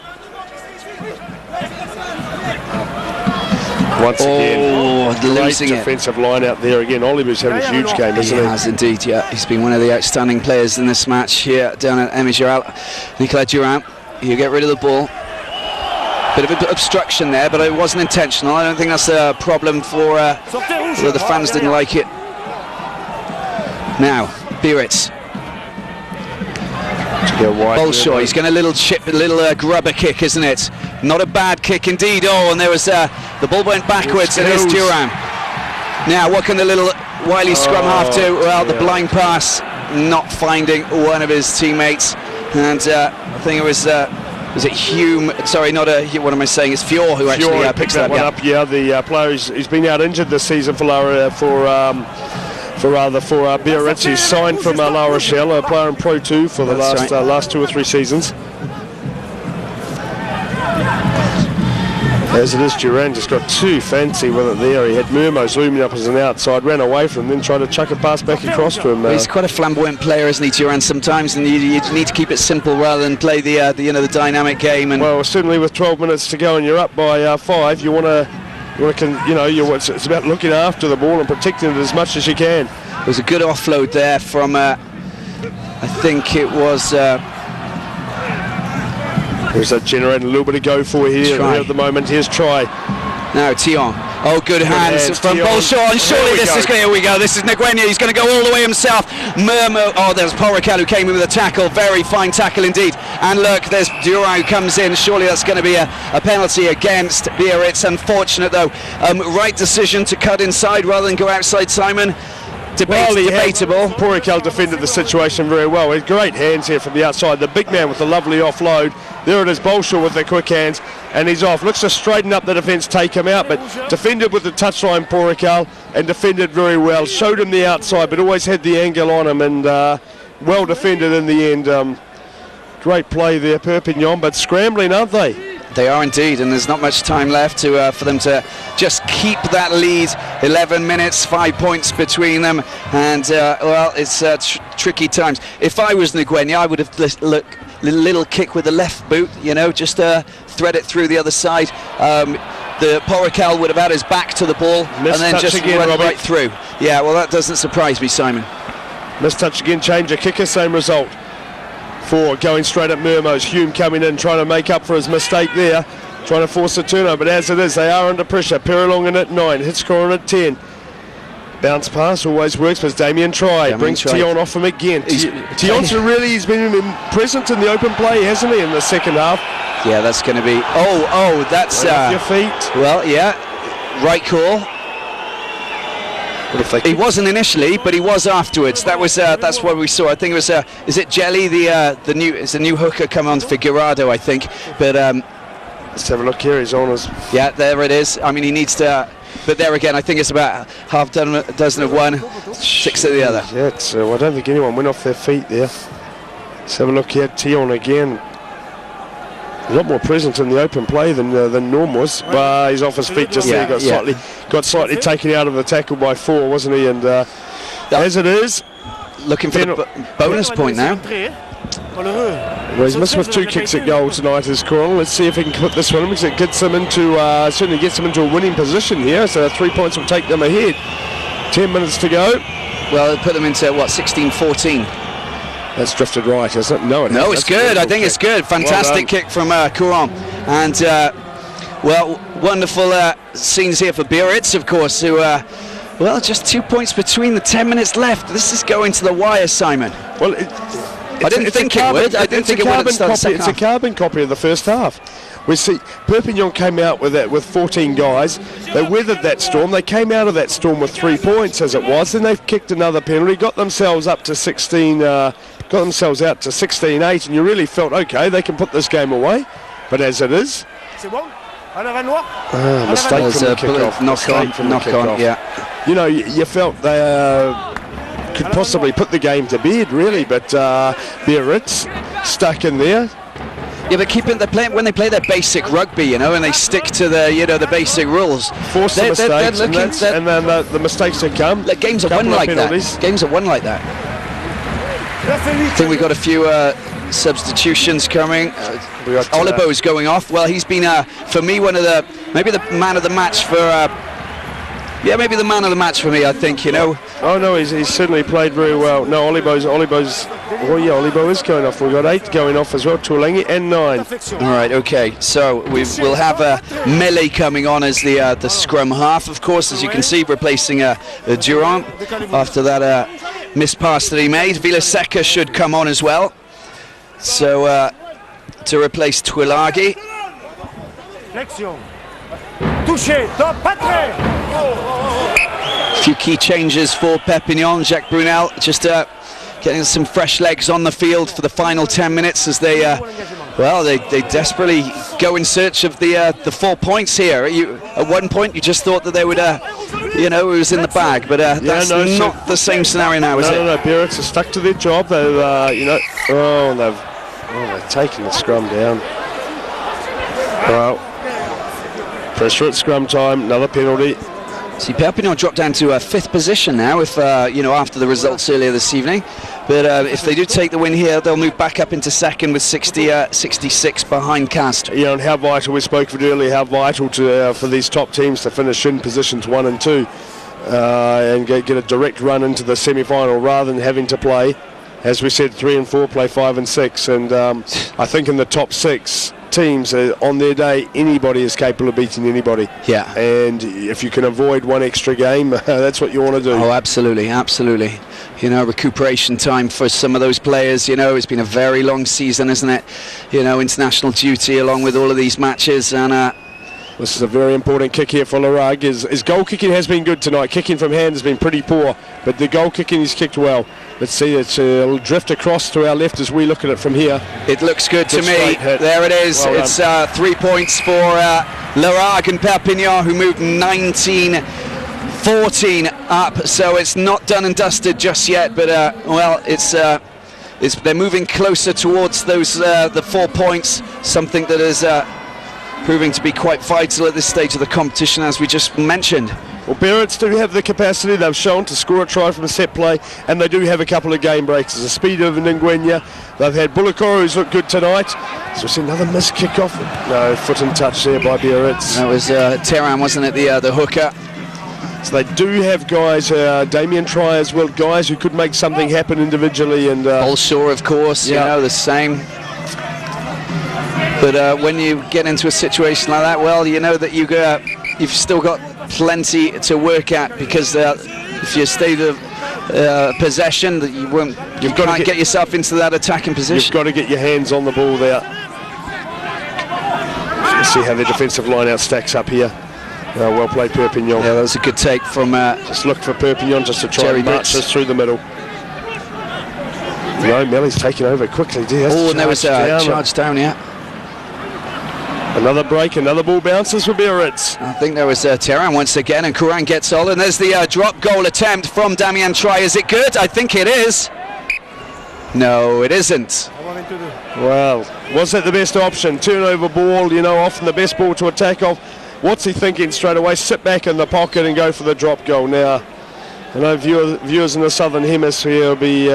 Once again, great defensive line out there again. Oliver's having a huge game, isn't he? He has indeed, yeah. He's been one of the outstanding players in this match here down at Emigiral. Nicolas Durand, you get rid of the ball. Bit of obstruction there, but it wasn't intentional. I don't think that's a problem for the fans didn't like it. Now, Biarritz. Bolshoi, he's going a little grubber kick, isn't it? Not a bad kick indeed. Oh, and there was the ball went backwards, and there's Durand. Now, what can the little wily scrum half do? Well, the blind pass, not finding one of his teammates, and I think it was it Hume? Sorry, not what am I saying? It's Fior who actually picks that one up. Yeah, the player he's been out injured this season for Biarritz. He's signed from La Rochelle, a player in Pro 2 for the last 2 or 3 seasons. As it is, Durand just got too fancy with it there. He had Mermoz looming up as an outside, ran away from him, then tried to chuck a pass back across to him. Well, he's quite a flamboyant player, isn't he, Durand, sometimes, and you need to keep it simple rather than play the dynamic game. And well, certainly with 12 minutes to go and you're up by 5, you want to. It's about looking after the ball and protecting it as much as you can. It was a good offload there from, I think it was... There's that generating a little bit of go for here at the moment. Here's try. Now Tion. Oh, good hands from Bolshoi. And surely here we go. This is Nguyen. He's going to go all the way himself. Murmo. Oh, there's Porrical who came in with a tackle. Very fine tackle indeed. And look, there's Durand who comes in. Surely that's going to be a penalty against Biarritz. Unfortunate though. Right decision to cut inside rather than go outside, Simon. Debatable. Porrical defended the situation very well. He had great hands here from the outside. The big man with the lovely offload. There it is, Bolshoi with the quick hands, and he's off. Looks to straighten up the defence, take him out, but defended with the touchline, Porrical, and defended very well. Showed him the outside, but always had the angle on him, and well defended in the end. Great play there, Perpignan, but scrambling, aren't they? They are indeed, and there's not much time left for them to just keep that lead. 11 minutes, 5 points between them, and well, it's tricky times. If I was Nguyen, I would have looked little kick with the left boot, just thread it through the other side. The Porrical would have had his back to the ball and then just run right through. Yeah, well, that doesn't surprise me, Simon. Missed touch again, change a kicker, same result. For going straight at Mermoz. Hume coming in, trying to make up for his mistake there, trying to force a turnover, but as it is, they are under pressure. Perpignan in at 9, Hitscoren at 10. Bounce pass always works, but Damien brings Tion off him again. He's been present in the open play, hasn't he, in the second half? Yeah, that's going to be... that's... Right off your feet. Well, yeah, right call. He wasn't initially, but he was afterwards. That's what we saw. I think it was is it Jelly, the new hooker come on for Figueroa, I think. But let's have a look here. He's on us. Yeah, there it is. I mean, he needs to. But there again, I think it's about half dozen of one, 6 of the other. Yeah, I don't think anyone went off their feet there. Let's have a look here. Tion again. A lot more presence in the open play than Norm was. He's off his feet just there. Got slightly taken out of the tackle by 4, wasn't he? And as it is, looking for the bonus point now. Well, he's missed with 2 kicks at goal tonight, is Coral. Let's see if he can put this one in, because it gets him into certainly gets him into a winning position here. So 3 points will take them ahead. 10 minutes to go. Well, it'll put them into 16-14. That's drifted right, isn't it? No, it's good. I think it's good. Fantastic kick from Courant. And, wonderful scenes here for Biarritz, of course, who, just 2 points between the 10 minutes left. This is going to the wire, Simon. Well, I didn't think it would. I didn't think it would. It's a carbon copy of the first half. We see Perpignan came out with 14 guys. They weathered that storm. They came out of that storm with 3 points, as it was. Then they've kicked another penalty, got themselves up to 16. Got themselves out to 16-8, and you really felt, okay, they can put this game away. But as it is, Mistake There's from the a kick-off. knock on, yeah. You know, you felt they could possibly put the game to bed, really, but Biarritz stuck in there. Yeah, but when they play their basic rugby, you know, and they stick to the, you know, the basic rules. Force the mistakes, and then the mistakes that come. Games are won like that. Games are won like that. I think we've got a few substitutions coming. Olibo's going off. Well, he's been, for me, maybe the man of the match for. Maybe the man of the match for me, I think, you know. Oh, no, he's certainly played very well. No, Olibo is going off. We've got 8 going off as well, Tuolangi, and 9. All right, okay. So we'll have Melee coming on as the scrum half, of course, as you can see, replacing Durant after that missed pass that he made. Villaseca should come on as well. So to replace Tuilagi. A few key changes for Perpignan. Jacques Brunel just getting some fresh legs on the field for the final 10 minutes as they desperately go in search of the 4 points here. At one point you just thought that they would, it was in the bag, but that's not the same scenario now, is it? No, Biarritz are stuck to their job. They've, they've taken the scrum down. Well, pressure at scrum time, another penalty. See, Perpignan dropped down to 5th position now, after the results earlier this evening. But if they do take the win here, they'll move back up into 2nd with 66 behind Cast. Yeah, and how vital, we spoke of it earlier, how vital for these top teams to finish in positions 1 and 2 and get a direct run into the semi-final rather than having to play, as we said, 3 and 4, play 5 and 6. And I think in the top 6 teams, on their day, anybody is capable of beating anybody. Yeah. And if you can avoid one extra game, that's what you want to do. Oh, absolutely, absolutely. You know, recuperation time for some of those players. You know, it's been a very long season, isn't it? You know, international duty along with all of these matches. And this is a very important kick here for Larag. His goal kicking has been good tonight. Kicking from hand has been pretty poor, but the goal kicking he's kicked well. Let's see, it'll drift across to our left as we look at it from here. It looks good to me. There it is. Well, it's 3 points for Larag and Perpignan, who moved 19-14 up. So it's not done and dusted just yet, but they're moving closer towards those the 4 points. Something that is proving to be quite vital at this stage of the competition, as we just mentioned. Well, Biarritz do have the capacity, they've shown, to score a try from a set play, and they do have a couple of game breaks. There's a speed of Nguenya. They've had Bulakoro, who's looked good tonight. So we see another missed kick-off. No, foot and touch there by Biarritz. That was Teran, wasn't it, the hooker? So they do have guys, Damien Try as well, guys who could make something happen individually. And Bolshaw, of course, you know, the same. But when you get into a situation like that, well, you know that you've still got plenty to work at, because if you stay the possession, that you've got to get yourself into that attacking position. You've got to get your hands on the ball there. See how the defensive line out stacks up here. Well played, Perpignan. Yeah, that was a good take from. Just look for Perpignan just to try and march us through the middle. No, Melly's taking over quickly. And there was a charge down, yeah. Another break, another ball bounces for Biarritz. I think there was Teran once again, and Kuran gets all, and there's the drop goal attempt from Damien Try. Is it good? I think it is. No, it isn't. Well, was that the best option? Turnover ball, you know, often the best ball to attack off. What's he thinking straight away? Sit back in the pocket and go for the drop goal. Now, I know viewers in the southern hemisphere will be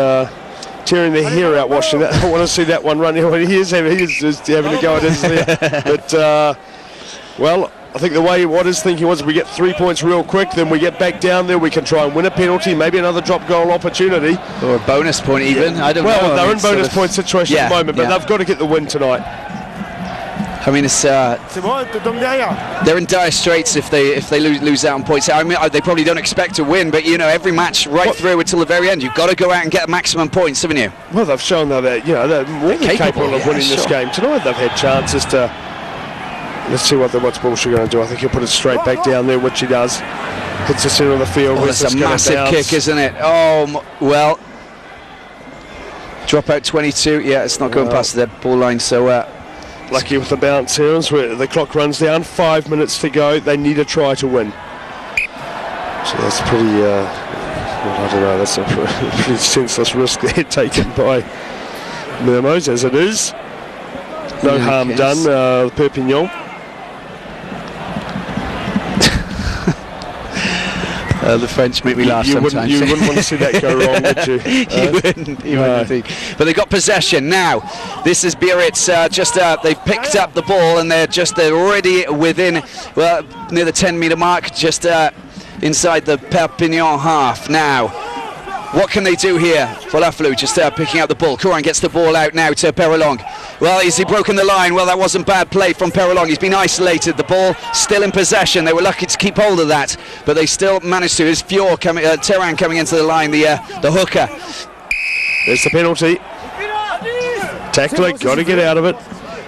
tearing their hair out watching that. I want to see that one run. He is just having a go at it there. But, well, I think what his thinking was, we get 3 points real quick, then we get back down there, we can try and win a penalty, maybe another drop goal opportunity. Or a bonus point even, I don't know. Well, they're in bonus point situation at the moment, but they've got to get the win tonight. I mean, it's they're in dire straits if they lose out on points. I mean, they probably don't expect to win, but you know, every match through until the very end, you've got to go out and get maximum points, haven't you? Well, they've shown that they're more than capable of winning this game tonight. They've had chances to. Let's see what's Bolshaw going to do. I think he'll put it straight back down there, which he does. Hits the centre of the field. It's a massive kick, isn't it? Oh well. Drop out 22. Yeah, it's not going past the ball line. So. lucky with the bounce here as the clock runs down. 5 minutes to go. They need a try to win. So that's pretty, well, I don't know, that's a pretty senseless risk there taken by Mermoz, as it is. No harm done, Perpignan. The French make me laugh sometimes. You wouldn't want to see that go wrong, would you? You wouldn't indeed. But they've got possession now. This is Biarritz. They've picked up the ball and they're already within, well, near the 10-metre mark, just inside the Perpignan half now. What can they do here? Folaflu just picking up the ball. Coran gets the ball out now to Perpignan. Well, has he broken the line? Well, that wasn't bad play from Perpignan. He's been isolated. The ball still in possession. They were lucky to keep hold of that, but they still managed to. Is Terran coming into the line, the hooker. There's the penalty. Tackling, got to get out of it.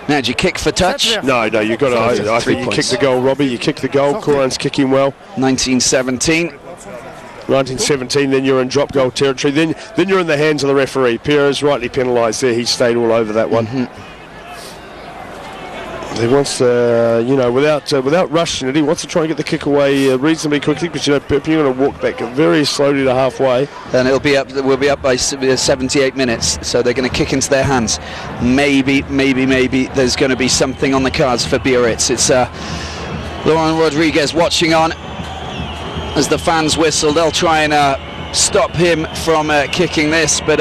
Now, do you kick for touch? No, you got to. I think you kick the goal, Robbie. You kick the goal. Coran's kicking well. 1917. 1917, then you're in drop goal territory. Then you're in the hands of the referee. Perez rightly penalised there. He stayed all over that one. He wants to, without rushing it, he wants to try and get the kick away reasonably quickly, because you're going to walk back very slowly to halfway. And we'll be up by 78 minutes, so they're going to kick into their hands. Maybe there's going to be something on the cards for Biarritz. It's Laurent Rodriguez watching on. As the fans whistle, they'll try and stop him from kicking this, but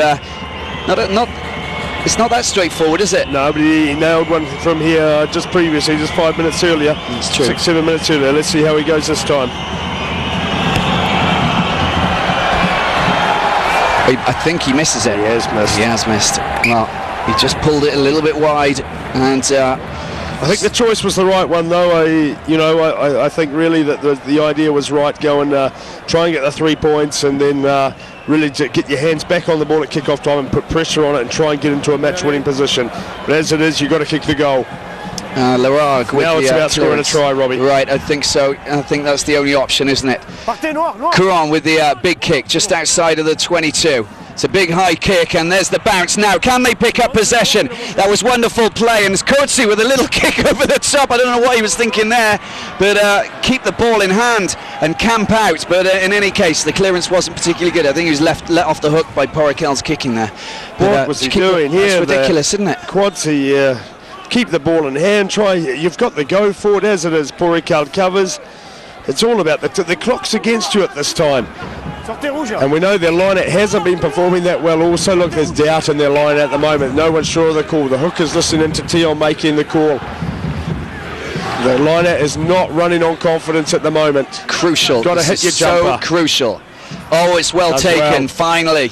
it's not that straightforward, is it? No, but he nailed one from here just previously, just 5 minutes earlier. That's true. 6-7 minutes earlier. Let's see how he goes this time. I think he misses it. He has missed. He has missed. Well, he just pulled it a little bit wide, and I think the choice was the right one, though. I think really that the idea was right. Go and try and get the 3 points, and then really to get your hands back on the ball at kick-off time and put pressure on it and try and get into a match-winning position. But as it is, you've got to kick the goal. Larag with now it's about scoring a try, Robbie. Right, I think so. I think that's the only option, isn't it? Coran with the big kick just outside of the 22. It's a big high kick, and there's the bounce now. Can they pick up possession? That was wonderful play, and it's Coetzee with a little kick over the top. I don't know what he was thinking there, but keep the ball in hand and camp out. But in any case, the clearance wasn't particularly good. I think he was let off the hook by Porrikel's kicking there. But, what was he doing here? It's ridiculous, isn't it? Coetzee, keep the ball in hand. Try. You've got the go forward as it is. Porrikel covers. It's all about the clock's against you at this time. And we know their line-out hasn't been performing that well. Also, look, there's doubt in their line at the moment. No one's sure of the call. The hooker's listening to Tion making the call. The line-out is not running on confidence at the moment. Crucial. Got to hit your jumper. So crucial. Oh, it's well taken, finally.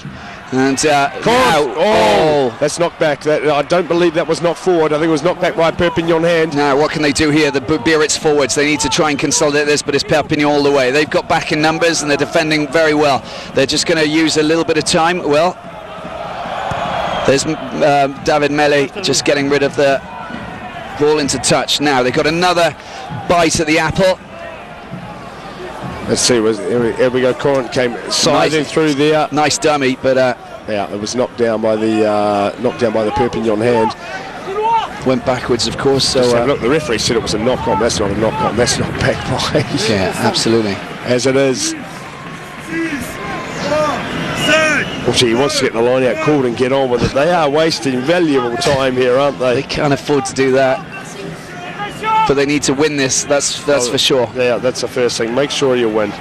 And now, that's knocked back. I don't believe that was knocked forward. I think it was knocked back by a Perpignan hand. Now, what can they do here? The Biarritz forwards, they need to try and consolidate this, but it's Perpignan all the way. They've got back in numbers and they're defending very well. They're just going to use a little bit of time. Well, there's David Mele just getting rid of the ball into touch. Now, they've got another bite at the apple. Let's see, here we go. Coran came siding through there. Nice dummy, but yeah, it was knocked down by the Perpignan hand. Went backwards, of course. So look, the referee said it was a knock-on. That's not a knock-on. That's not back by. Yeah, absolutely. As it is. He wants to get the line out called and get on with it. They are wasting valuable time here, aren't they? They can't afford to do that. But they need to win this, that's for sure. Yeah, that's the first thing. Make sure you win.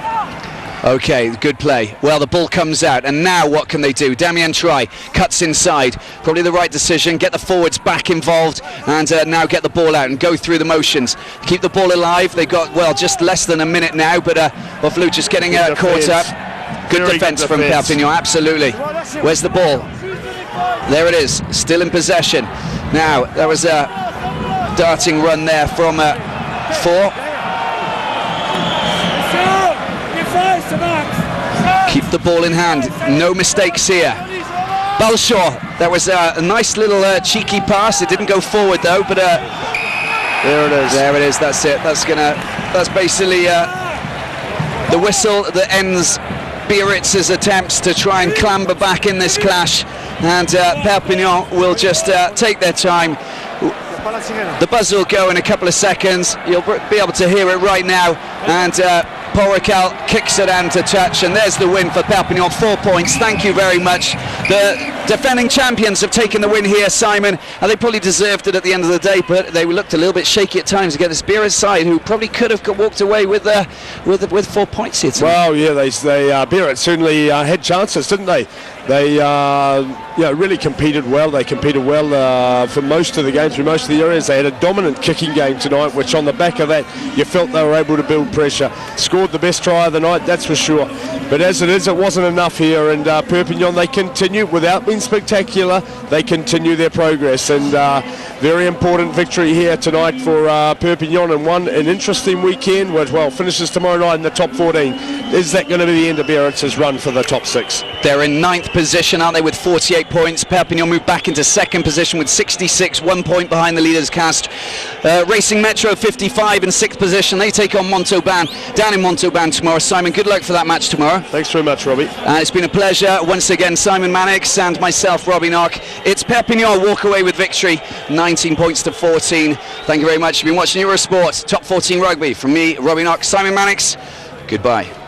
Okay, good play. Well, the ball comes out, and now what can they do? Damien Try cuts inside. Probably the right decision. Get the forwards back involved, and now get the ball out and go through the motions. Keep the ball alive. They got, well, just less than a minute now, but Buffalo just getting caught up. Good defence from Perpignan, absolutely. Where's the ball? There it is, still in possession. Now, that was a darting run there from 4. Keep the ball in hand, no mistakes here. Balshaw, that was a nice little cheeky pass. It didn't go forward though, but there it is. There it is. That's it. That's basically the whistle that ends Biarritz's attempts to try and clamber back in this clash, and Perpignan will just take their time. The buzzer will go in a couple of seconds. You'll be able to hear it right now. And Paul Racal kicks it and to touch, and there's the win for Perpignan. 4 points. Thank you very much. The defending champions have taken the win here, Simon, and they probably deserved it at the end of the day, but they looked a little bit shaky at times against this Biarritz side, who probably could have walked away with 4 points here tonight. Well, yeah, Biarritz certainly had chances, didn't they? They really competed well. They competed well for most of the games, through most of the areas. They had a dominant kicking game tonight, which on the back of that, you felt they were able to build pressure. Scored the best try of the night, that's for sure. But as it is, it wasn't enough here. And Perpignan, they continue, without being spectacular, they continue their progress. And very important victory here tonight for Perpignan, and an interesting weekend, which, finishes tomorrow night in the top 14. Is that going to be the end of Biarritz's run for the top 6? They're in 9th position, aren't they, with 48 points. Perpignan moved back into 2nd position with 66, 1 point behind the leaders cast. Racing Metro 55 in 6th position. They take on Montauban down in Montauban tomorrow. Simon, good luck for that match tomorrow. Thanks very much, Robbie. It's been a pleasure once again. Simon Mannix and myself, Robbie Knock. It's Perpignan walk away with victory, 19 points to 14. Thank you very much. You've been watching Eurosport Top 14 Rugby. From me, Robbie Knock, Simon Mannix. Goodbye.